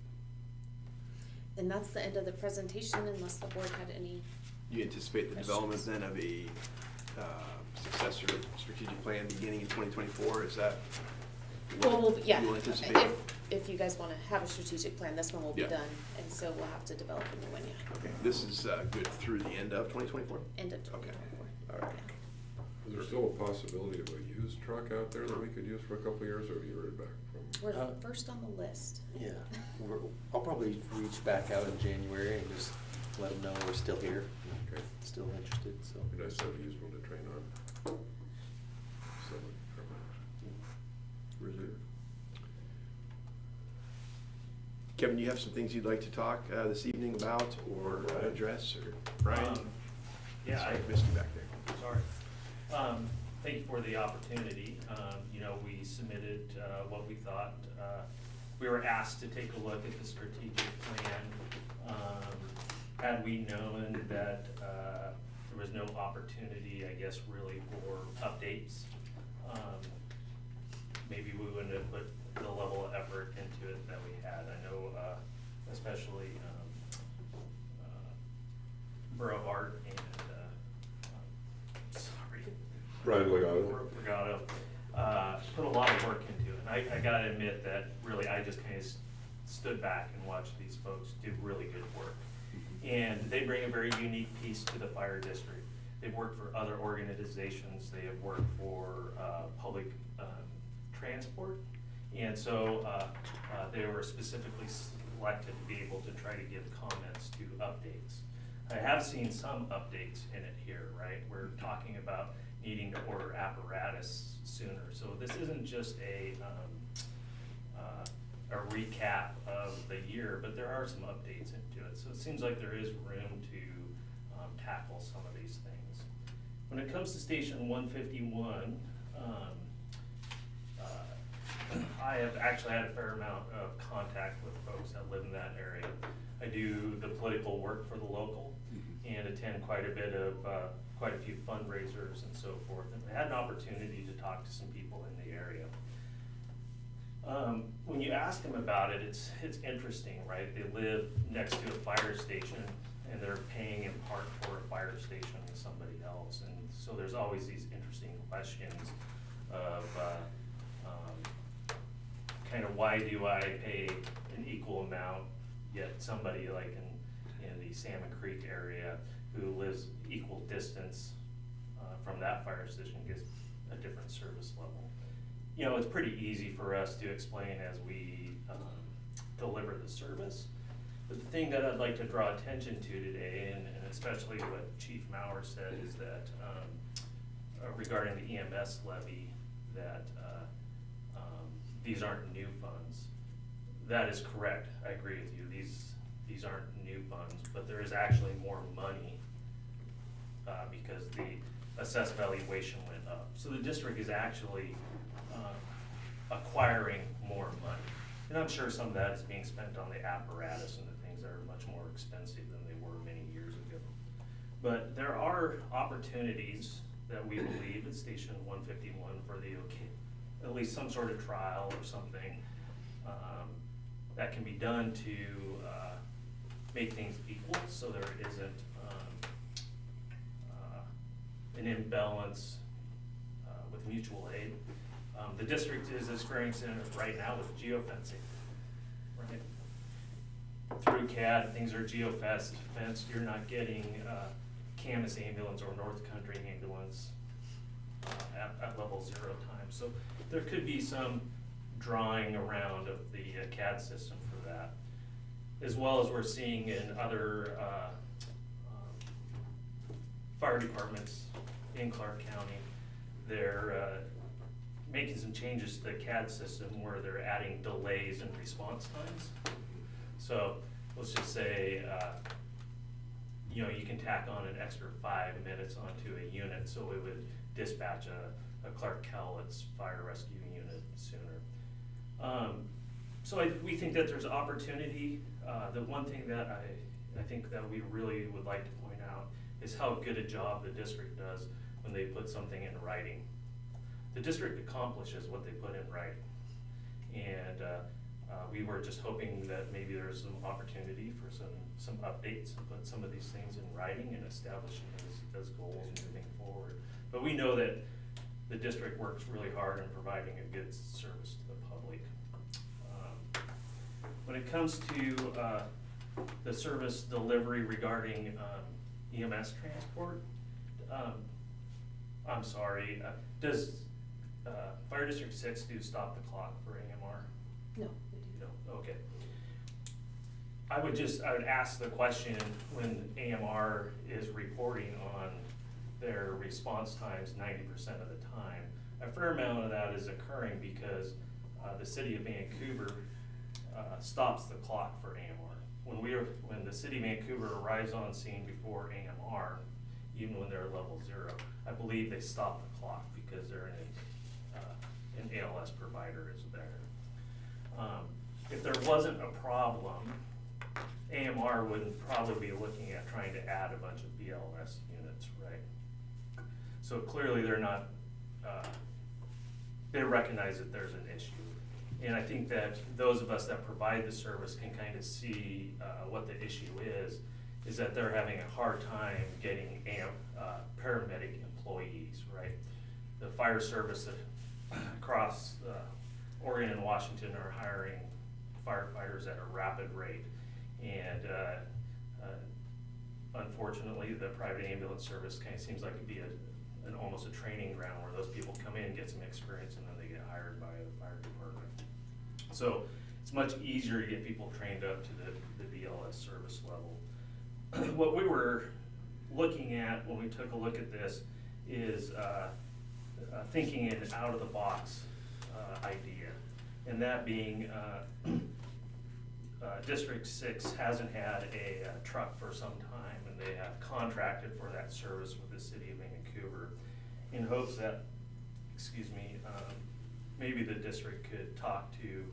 And that's the end of the presentation, unless the board had any. You anticipate the development then of a successor strategic plan beginning in 2024, is that what Well, yeah, you anticipate? if you guys wanna have a strategic plan, this one will be Yeah. done, and so we'll have to develop a new one, yeah, Okay, this is good through the end of 2024? end of Okay. 2024. All right. is there still a possibility of a used truck out there that we could use for a couple of years, or have you heard back from? We're first on the list. Yeah, I'll probably reach back out in January and just let them know we're still here, Okay, still interested, so. it'd be nice to have a used one to train on. So, Reserve. Kevin, you have some things you'd like to talk this evening about or address, or Brian? Yeah, Sorry, I missed you back there. Sorry. Thank you for the opportunity. We submitted what we thought. We were asked to take a look at the strategic plan. had we known that, there was no opportunity, I guess, really for updates, maybe we wouldn't have put the level of effort into it that we had. I know, especially, Borough of Art and, sorry. Brian Legato. Legato, put a lot of work into it. And I gotta admit that really I just kind of stood back and watched these folks do really good work. And they bring a very unique piece to the fire district. They've worked for other organizations, they have worked for public transport. And so they were specifically selected to be able to try to give comments to updates. I have seen some updates in it here, right? We're talking about needing to order apparatus sooner. So this isn't just a recap of the year, but there are some updates into it. So it seems like there is room to tackle some of these things. When it comes to Station 151, I have actually had a fair amount of contact with folks that live in that area. I do the political work for the local and attend quite a few fundraisers and so forth. And I had an opportunity to talk to some people in the area. When you ask them about it, it's interesting, right? They live next to a fire station and they're paying in part for a fire station with somebody else. And so there's always these interesting questions of kind of why do I pay an equal amount, yet somebody like in the Salmon Creek area who lives equal distance from that fire station gets a different service level. You know, it's pretty easy for us to explain as we deliver the service. But the thing that I'd like to draw attention to today, and especially what Chief Maurer said, is that regarding the EMS levy, that these aren't new funds. That is correct, I agree with you. These aren't new funds, but there is actually more money because the assessed valuation went up. So the district is actually acquiring more money. And I'm sure some of that is being spent on the apparatus and the things that are much more expensive than they were many years ago. But there are opportunities that we believe at Station 151 for the at least some sort of trial or something that can be done to make things equal so there isn't an imbalance with mutual aid. The district is experiencing it right now with geofencing, right? Through CAD, things are geofenced. You're not getting Camas ambulance or North Country ambulance at level 0 time. So there could be some drawing around of the CAD system for that, as well as we're seeing in other fire departments in Clark County. They're making some changes to the CAD system where they're adding delays in response times. So let's just say, you know, you can tack on an extra 5 minutes onto a unit, so it would dispatch a Clark Cowlitz fire rescue unit sooner. So we think that there's opportunity. The one thing that I think that we really would like to point out is how good a job the district does when they put something in writing. The district accomplishes what they put in writing. And we were just hoping that maybe there's some opportunity for some updates and put some of these things in writing and establishing those goals moving forward. But we know that the district works really hard in providing a good service to the public. When it comes to the service delivery regarding EMS transport, I'm sorry, does Fire District 6 do stop the clock for AMR? No, we do. No, okay. I would ask the question when AMR is reporting on their response times 90% of the time. A fair amount of that is occurring because the city of Vancouver stops the clock for AMR. When the city of Vancouver arrives on scene before AMR, even when they're level 0, I believe they stop the clock because they're an ALS provider is there. If there wasn't a problem AMR wouldn't probably be looking at trying to add a bunch of BLS units, right? So clearly they're not, they recognize that there's an issue. And I think that those of us that provide the service can kind of see what the issue is that they're having a hard time getting paramedic employees, right? The fire service across Oregon and Washington are hiring firefighters at a rapid rate. And unfortunately, the private ambulance service kind of seems like it'd be almost a training ground where those people come in, get some experience, and then they get hired by the fire department. So it's much easier to get people trained up to the BLS service level. What we were looking at when we took a look at this is thinking an out-of-the-box idea, and that being District 6 hasn't had a truck for some time, and they have contracted for that service with the city of Vancouver in hopes that, maybe the district could talk to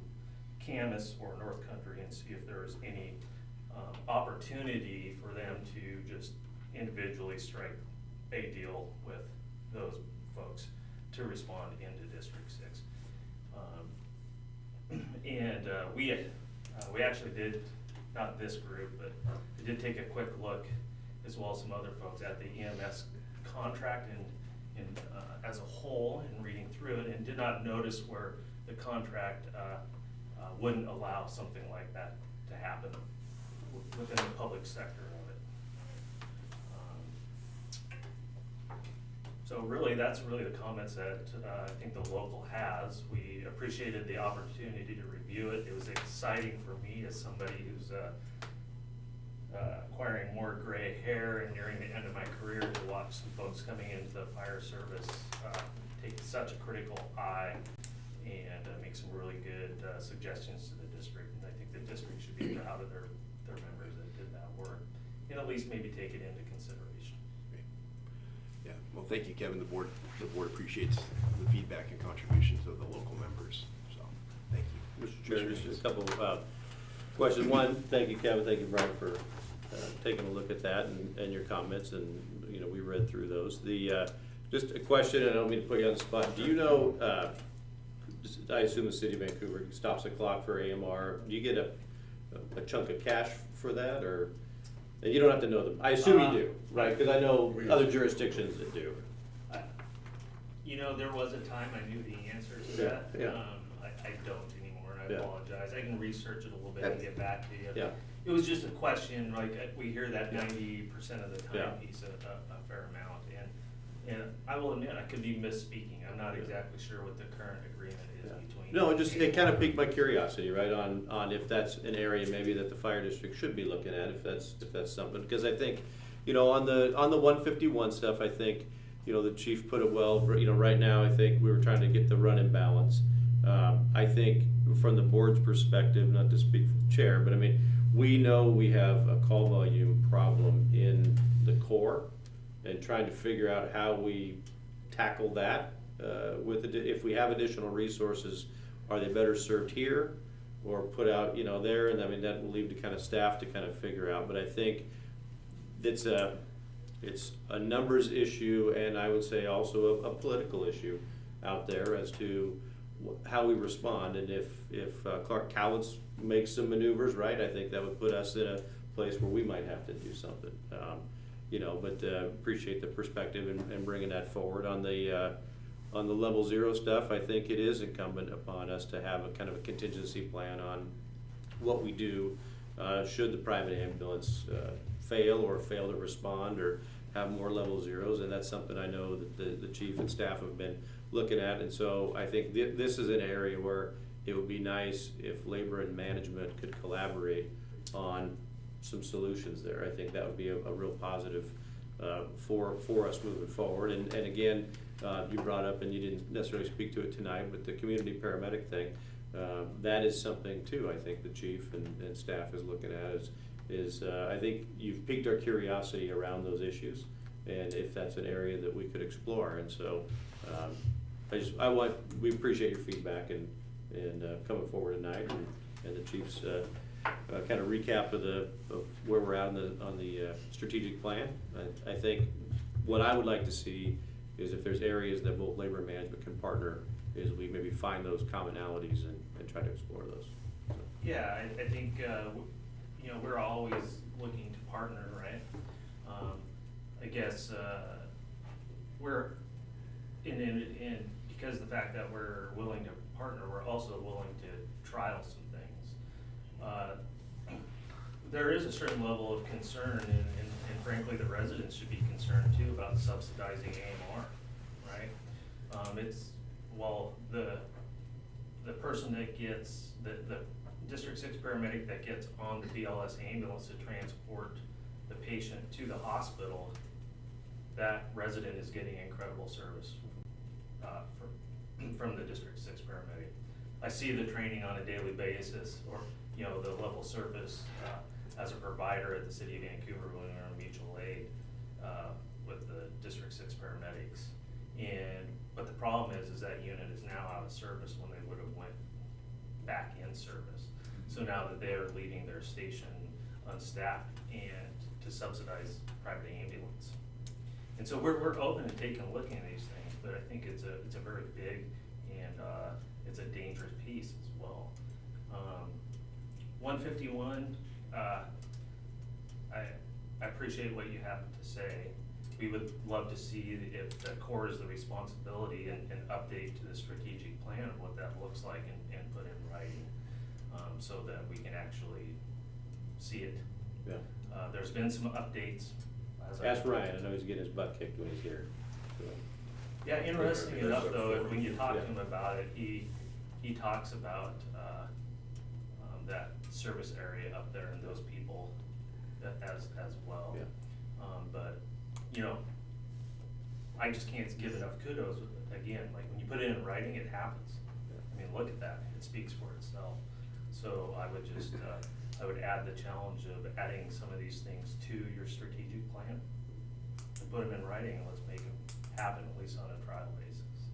Camas or North Country and see if there's any opportunity for them to just individually strike a deal with those folks to respond into District 6. We actually did, not this group, but we did take a quick look, as well as some other folks, at the EMS contract and as a whole, and reading through it, and did not notice where the contract wouldn't allow something like that to happen within the public sector of it. So really, that's really the comments that I think the local has. We appreciated the opportunity to review it. It was exciting for me as somebody who's acquiring more gray hair and nearing the end of my career to watch some folks coming into the fire service take such a critical eye and make some really good suggestions to the district. And I think the district should be proud of their members that did that work, and at least maybe take it into consideration. Great. Yeah, well, thank you, Kevin. The board appreciates the feedback and contributions of the local members, so thank you. Mr. Chair, just a couple of questions. One, thank you, Kevin, thank you, Brian, for taking a look at that and your comments, and we read through those. Just a question, and I don't mean to put you on the spot. Do you know, I assume the city of Vancouver stops the clock for AMR. Do you get a chunk of cash for that, or you don't have to know them? I assume you do, right? Because I know other jurisdictions that do. There was a time I knew the answer to that. Yeah. I don't anymore, and I Yeah. apologize. I can research it a little bit and get back to you. Yeah. It was just a question, like, we hear that 90% of the Yeah. timepiece a fair amount, and I will admit, I could be misspeaking. I'm not exactly sure what the current agreement is between. No, it kind of piqued my curiosity, right, on if that's an area maybe that the fire district should be looking at, if that's something, because I think, on the 151 stuff, I think, the chief put it well, right now, I think we were trying to get the run in balance. I think from the board's perspective, not to speak for the chair, but I mean, we know we have a call volume problem in the core, and trying to figure out how we tackle that if we have additional resources, are they better served here or put out, there? And I mean, that will leave to kind of staff to kind of figure out. But I think it's a numbers issue, and I would say also a political issue out there as to how we respond. And if Clark Cowlitz makes some maneuvers, right, I think that would put us in a place where we might have to do something. But appreciate the perspective and bringing that forward. On the level 0 stuff, I think it is incumbent upon us to have a kind of a contingency plan on what we do should the private ambulance fail to respond or have more level 0s, and that's something I know that the chief and staff have been looking at. And so I think this is an area where it would be nice if labor and management could collaborate on some solutions there. I think that would be a real positive for us moving forward. And again, you brought up, and you didn't necessarily speak to it tonight, but the community paramedic thing, that is something too, I think the chief and staff is looking at is I think you've piqued our curiosity around those issues, and if that's an area that we could explore. And so we appreciate your feedback and coming forward tonight, and the chief's kind of recap of where we're at on the strategic plan. I think what I would like to see is if there's areas that both labor and management can partner, is we maybe find those commonalities and try to explore those. So. Yeah, I think, we're always looking to partner, right? I guess, we're, because of the fact that we're willing to partner, we're also willing to trial some things. There is a certain level of concern, and frankly, the residents should be concerned too about subsidizing AMR, right? Well, the person that gets, the District 6 paramedic that gets on the BLS ambulance to transport the patient to the hospital, that resident is getting incredible service from the District 6 paramedic. I see the training on a daily basis, or the level service as a provider at the City of Vancouver when we were on mutual aid with the District 6 paramedics. But the problem is that unit is now out of service when they would have went back in service. So now that they are leaving their station unstaffed and to subsidize private ambulance. And so we're open to taking a look at these things, but I think it's a very big and it's a dangerous piece as well. 151, I appreciate what you have to say. We would love to see if the core is the responsibility and update to the strategic plan of what that looks like and put in writing, so that we can actually see it. Yeah. There's been some updates. Ask Ryan, I know he's getting his butt kicked when he's here. So. Yeah, interesting enough though, when you talk to Yeah. him about it, he talks about that service area up there and those people as well. Yeah. But I just can't give enough kudos. Again, like when you put it in writing, it happens. I mean, look at that; it speaks for itself. So I would just I would add the challenge of adding some of these things to your strategic plan and put them in writing, and let's make them happen at least on a trial basis.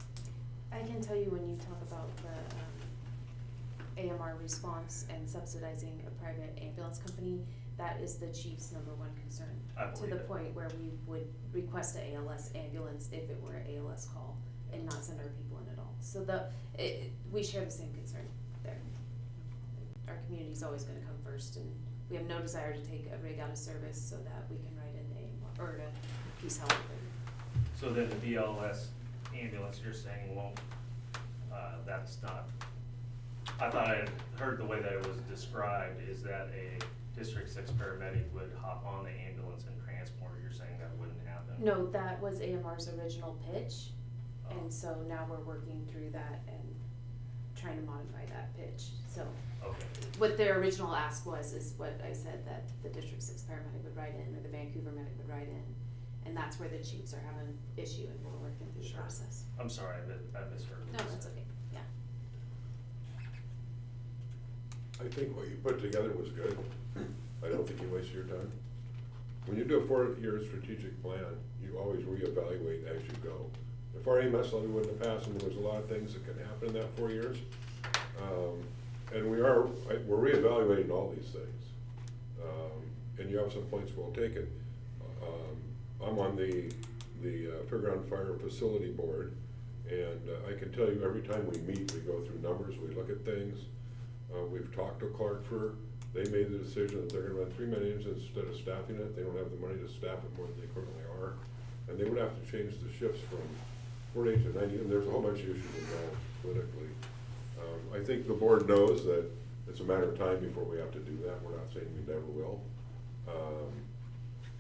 I can tell you when you talk about the AMR response and subsidizing a private ambulance company, that is the chief's #1 concern. I To believe the it. point where we would request an ALS ambulance if it were an ALS call and not send our people in at all. So we share the same concern there. Our community's always gonna come first, and we have no desire to take a rig out of service so that we can write in AMR, or to Peace Health. So then the BLS ambulance you're saying won't, that's not, I thought I had heard the way that it was described is that a District 6 paramedic would hop on the ambulance and transport. You're saying that wouldn't happen? No, that was AMR's original pitch, Oh. and so now we're working through that and trying to modify that pitch. So Okay, what their original ask was is what I said, that the District 6 paramedic would write in, or the Vancouver medic would write in, and that's where the chiefs are having an issue, and we're working through the Sure. process. I'm sorry, I misheard. what No, you that's said. okay, yeah. I think what you put together was good. I don't think you waste your time. When you do a 4-year strategic plan, you always reevaluate as you go. If our EMS levy wouldn't have passed, and there was a lot of things that can happen in that 4 years, and we're reevaluating all these things. And you have some points well taken. I'm on the Fairground Fire Facility Board, and I can tell you every time we meet, we go through numbers, we look at things. We've talked to Clarkford. They made the decision that they're gonna run 3 millions instead of staffing it. They don't have the money to staff it more than they currently are. And they would have to change the shifts from 48 to 90, and there's a whole bunch of issues involved politically. I think the board knows that it's a matter of time before we have to do that. We're not saying we never will.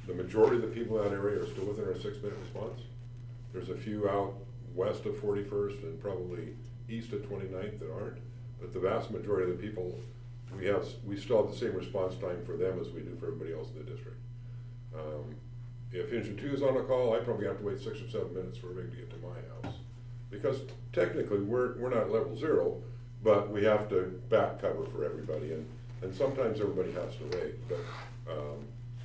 The majority of the people in that area are still within our 6-minute response. There's a few out west of 41st and probably east of 29th that aren't, but the vast majority of the people, we still have the same response time for them as we do for everybody else in the district. If engine 2 is on a call, I probably have to wait 6 or 7 minutes for a rig to get to my house. Because technically, we're not level 0, but we have to back cover for everybody, and sometimes everybody has to wait. But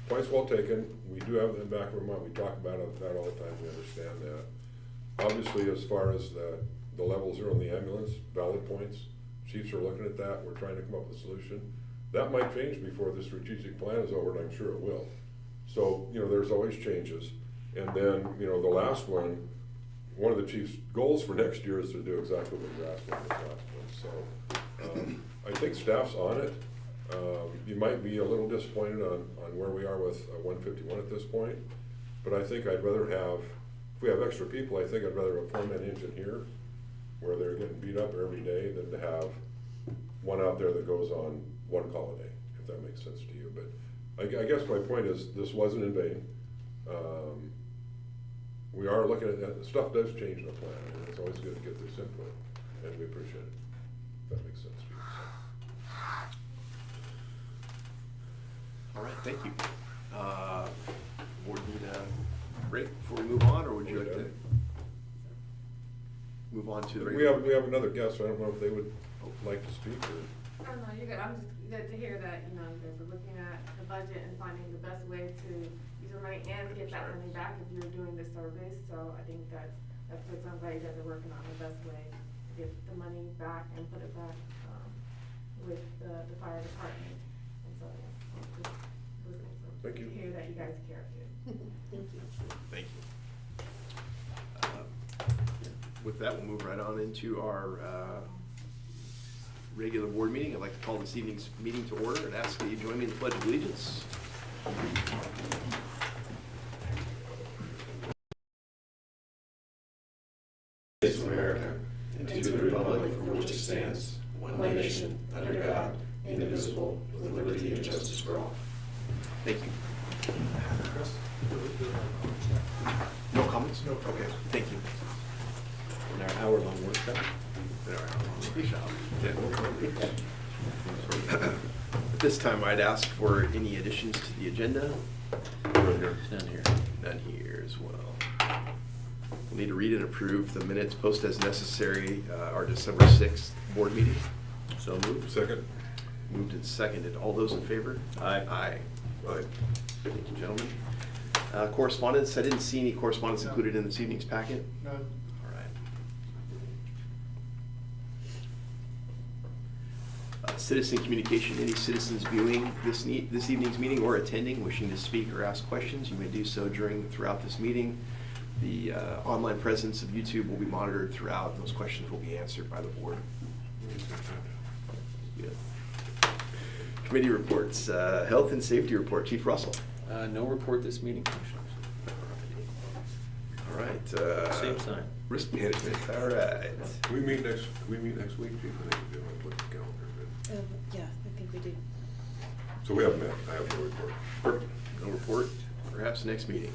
points well taken. We do have it in the back of our mind. We talk about that all the time. We understand that. Obviously, as far as the level 0 in the ambulance, valid points. Chiefs are looking at that. We're trying to come up with a solution. That might change before the strategic plan is over, and I'm sure it will. So, there's always changes. And then, the last one, one of the chief's goals for next year is to do exactly what you asked for this last one. So, I think staff's on it. You might be a little disappointed on where we are with 151 at this point, but I think I'd rather have, if we have extra people, I think I'd rather have a four-man engine here, where they're getting beat up every day, than to have one out there that goes on one call a day, if that makes sense to you. But I guess my point is, this wasn't in vain. We are looking at that, stuff does change in the plan, and it's always good to get this input, and we appreciate it, if that makes sense to you. All right, thank you. Board need a break before we move on, or would you like to move on to the regular? We have another guest, so I don't know if they would like to speak, or. Oh, no, you're good. I'm just good to hear that, you guys are looking at the budget and finding the best way to use your money and get that money back if you're doing the surveys. So I think that's good. Sounds like you guys are working on the best way to get the money back and put it back, with the fire department. And so, yeah, just listening. So Thank you. to hear that you guys care too. Thank you. Thank you. With that, we'll move right on into our regular board meeting. I'd like to call this evening's meeting to order and ask that you join me in the Pledge of Allegiance. States of America, and to the republic for which it stands, one nation, under God, indivisible, with liberty and justice for all. Thank you. No comments? No. Okay, thank you. In our hour-long workshop. At this time, I'd ask for any additions to the agenda. None here. None here as well. We'll need to read and approve the minutes, post as necessary, our December 6th board meeting. So moved. Second? Moved and seconded. All those in favor? Aye. Aye. Thank you, gentlemen. Correspondence, I didn't see any correspondence included in this evening's packet. None. All right. Citizen communication, any citizens viewing this evening's meeting or attending wishing to speak or ask questions, you may do so throughout this meeting. The online presence of YouTube will be monitored throughout, and those questions will be answered by the board. Good. Committee reports, health and safety report, Chief Russell. No report this meeting, Commissioners. All right. Same sign. Risk management, all right. We meet next week, Chief, I think we do, I'll look at the calendar. Yeah, I think we do. So we have met, I have no report. Perfect. No report, perhaps next meeting.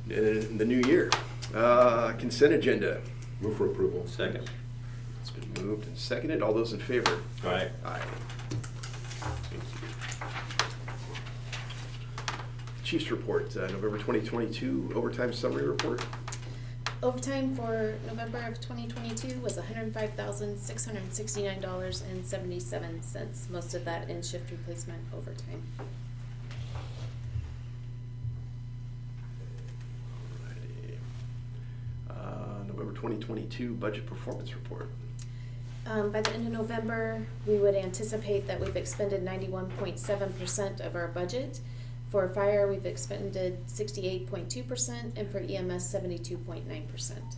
In the new year. Consent agenda. Move for approval. Second. It's been moved and seconded. All those in favor? Aye. Aye. Thank you. Chief's report, November 2022 overtime summary report. Overtime for November of 2022 was $105,669.77. Most of that in shift replacement overtime. Alrighty. November 2022 budget performance report. By the end of November, we would anticipate that we've expended 91.7% of our budget. For fire, we've expended 68.2%, and for EMS, 72.9%.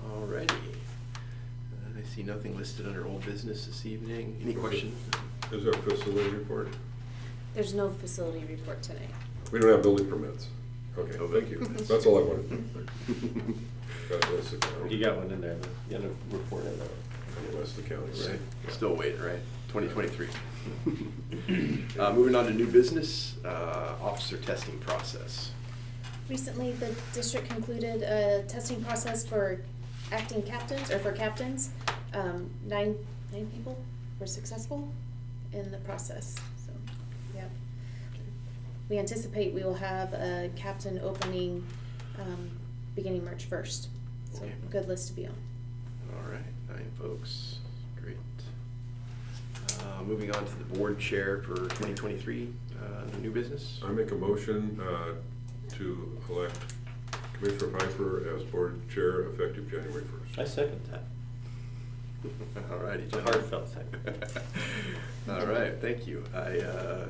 Alrighty. I see nothing listed under old business this evening. Any questions? Is there a facility report? There's no facility report tonight. We don't have building permits. Okay, thank you. That's all I wanted. God bless the county. You got one in there, the other report in there. God bless the county, right? Still waiting, right? 2023. Moving on to new business, officer testing process. Recently, the district concluded a testing process for acting captains, or for captains. Nine people were successful in the process, so, yeah. We anticipate we will have a captain opening beginning March 1st. So, Okay. good list to be on. All right, 9 folks, great. Moving on to the board chair for 2023, new business. I make a motion to elect Commissioner Pfeiffer as board chair effective January 1st. I second that. All righty, It's a gentlemen. heartfelt thing. All right, thank you. I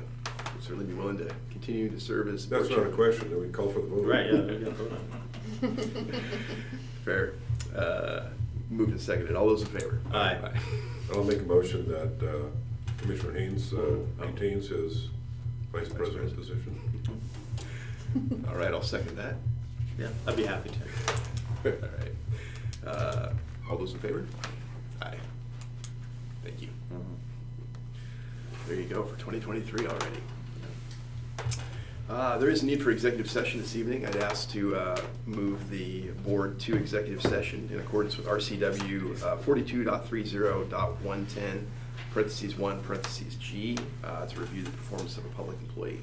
would certainly be willing to continue to serve as. That's board not a chair. question, then we call for the vote. Right, yeah, we gotta vote on it. Fair. Moved and seconded. All those in favor? Aye. I'll make a motion that Commissioner Haynes maintains his vice Vice president president. position. All right, I'll second that. Yeah, I'd be happy to. All right. All those in favor? Aye. Thank you. There you go for 2023 already. There is a need for executive session this evening. I'd ask to move the board to executive session in accordance with RCW 42.30.110, parentheses 1, parentheses G, to review the performance of a public employee.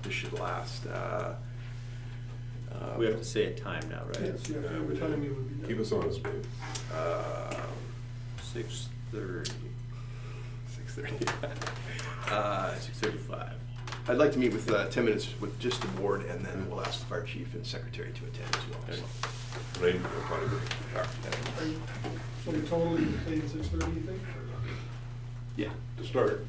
This should last. We have to say a time now, right? Yeah, we do. Keep us honest, Dave. 6:30. 6:30. 6:35. I'd like to meet with 10 minutes with just the board, and then we'll ask the fire chief and secretary to attend as well. So. Rain, probably. All right. So we totally saying 6:30, you think? Yeah. To start.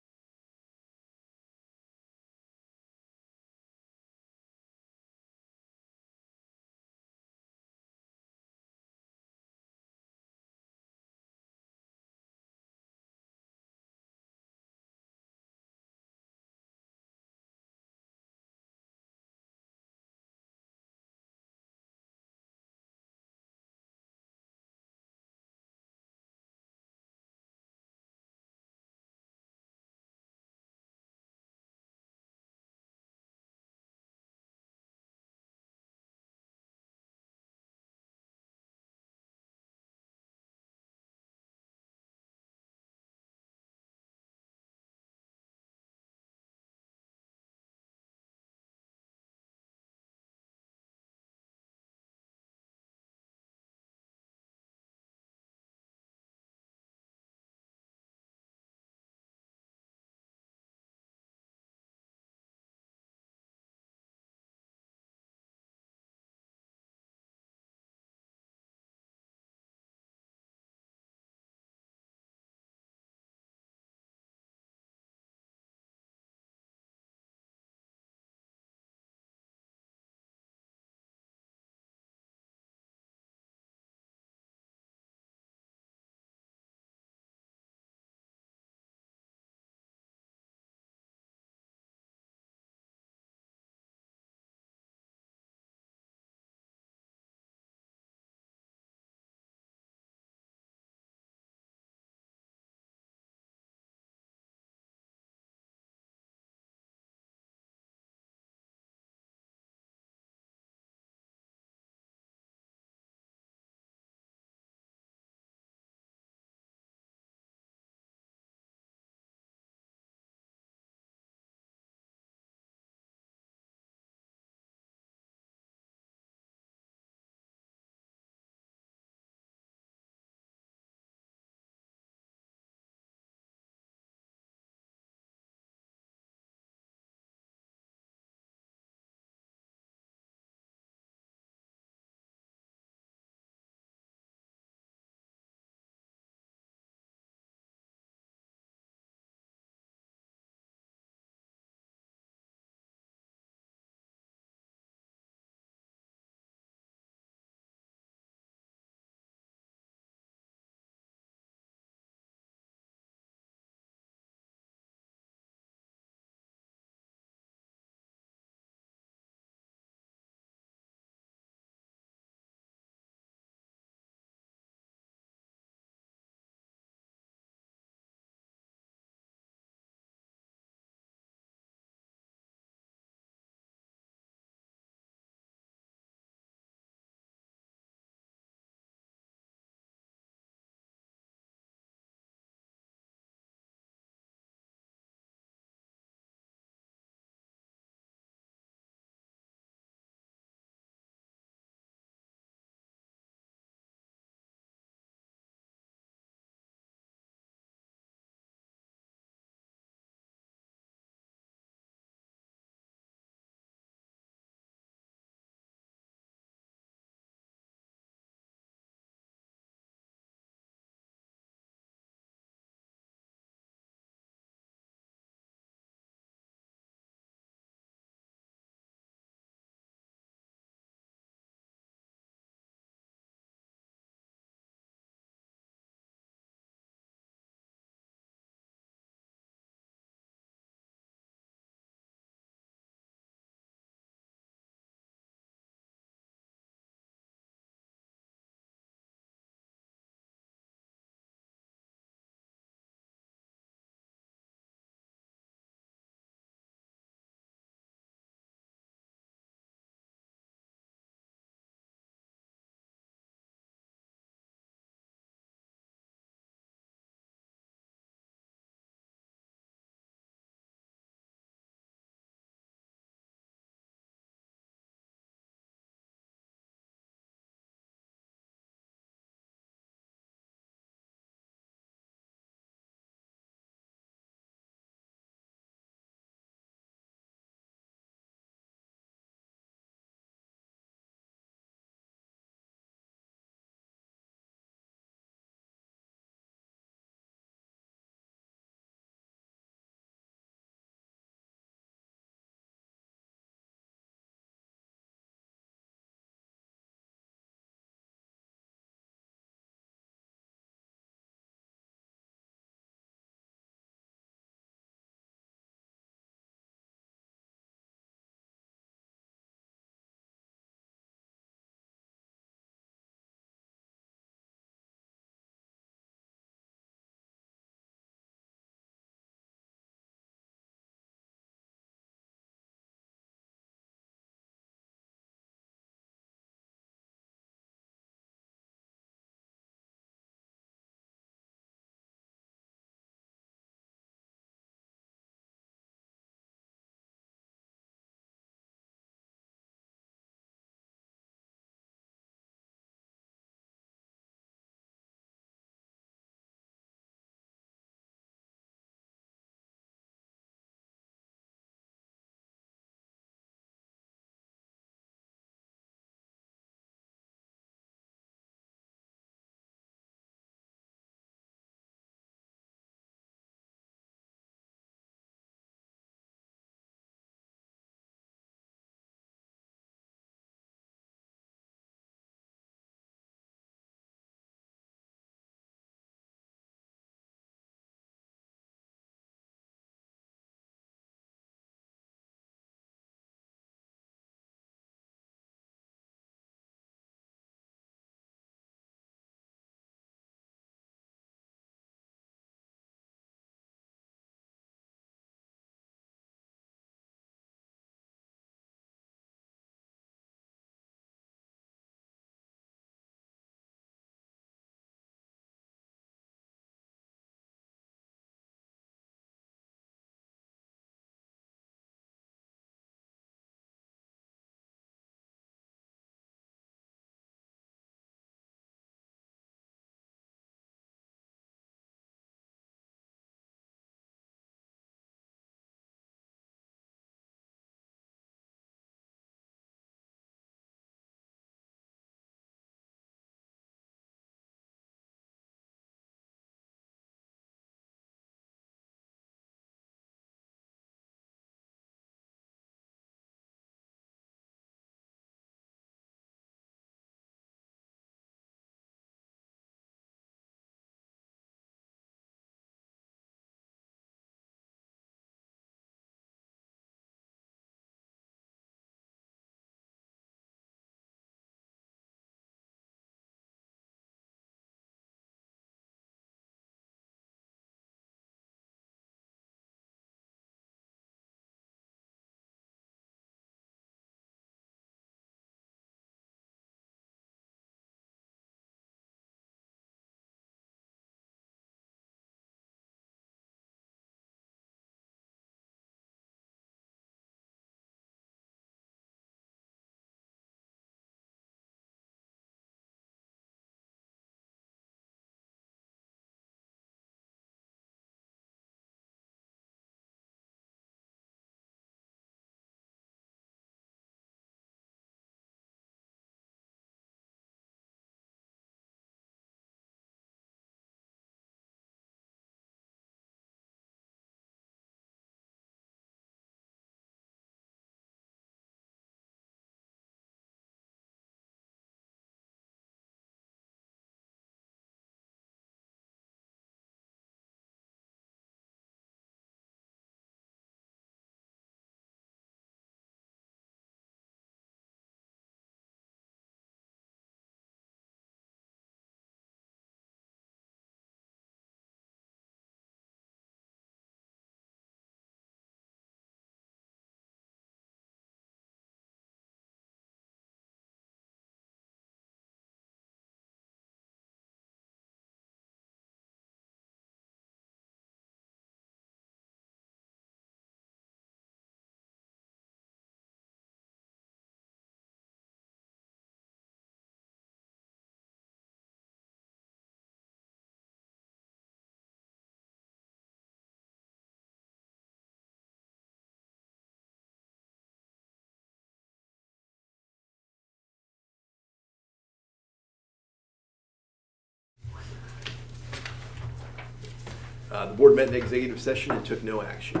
The board met in executive session and took no action.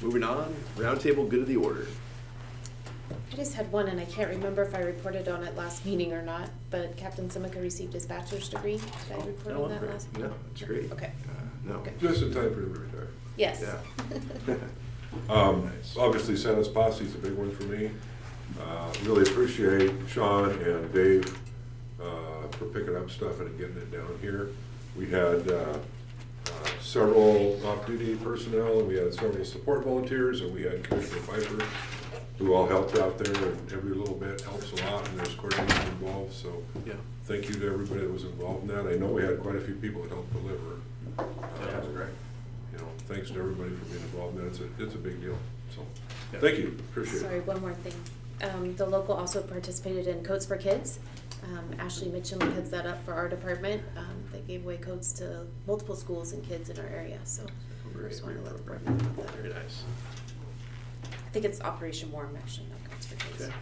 Moving on, roundtable, good of the order. I just had one, and I can't remember if I reported on it last meeting or not, but Captain Simica received his bachelor's degree. Did I report on that last? No, that's great. Okay. No. Okay. Just in time for him to retire. Yes. Yeah. Obviously, Santa's Posse is a big one for me. Really appreciate Sean and Dave for picking up stuff and getting it down here. We had several off-duty personnel, and we had several support volunteers, and we had Commissioner Pfeiffer, who all helped out there, and every little bit helps a lot, and there's coordination involved, so Yeah. thank you to everybody that was involved in that. I know we had quite a few people that helped deliver. That's great. You know, thanks to everybody for being involved in that. It's a big deal, so, Yeah. thank you, appreciate it. Sorry, one more thing. The local also participated in Coats for Kids. Ashley Mitchum heads that up for our department. They gave away coats to multiple schools and kids in our area, so Great, just wanted to great let the board program. know about that. Very nice. I think it's Operation Warm, actually, not Coats for Kids. Okay.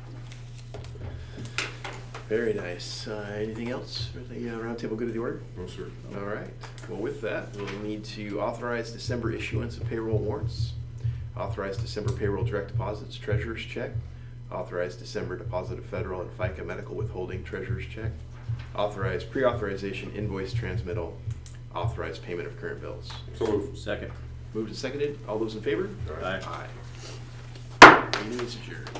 Very nice. Anything else for the roundtable good of the order? No, sir. All right. Well, with that, we'll need to authorize December issuance of payroll warrants, authorize December payroll direct deposits, treasurer's check, authorize December deposit of federal and FICA medical withholding, treasurer's check, authorize pre-authorization invoice transmittal, authorize payment of current bills. So moved. Second. Moved and seconded. All those in favor? Aye. Aye. Meeting is adjourned.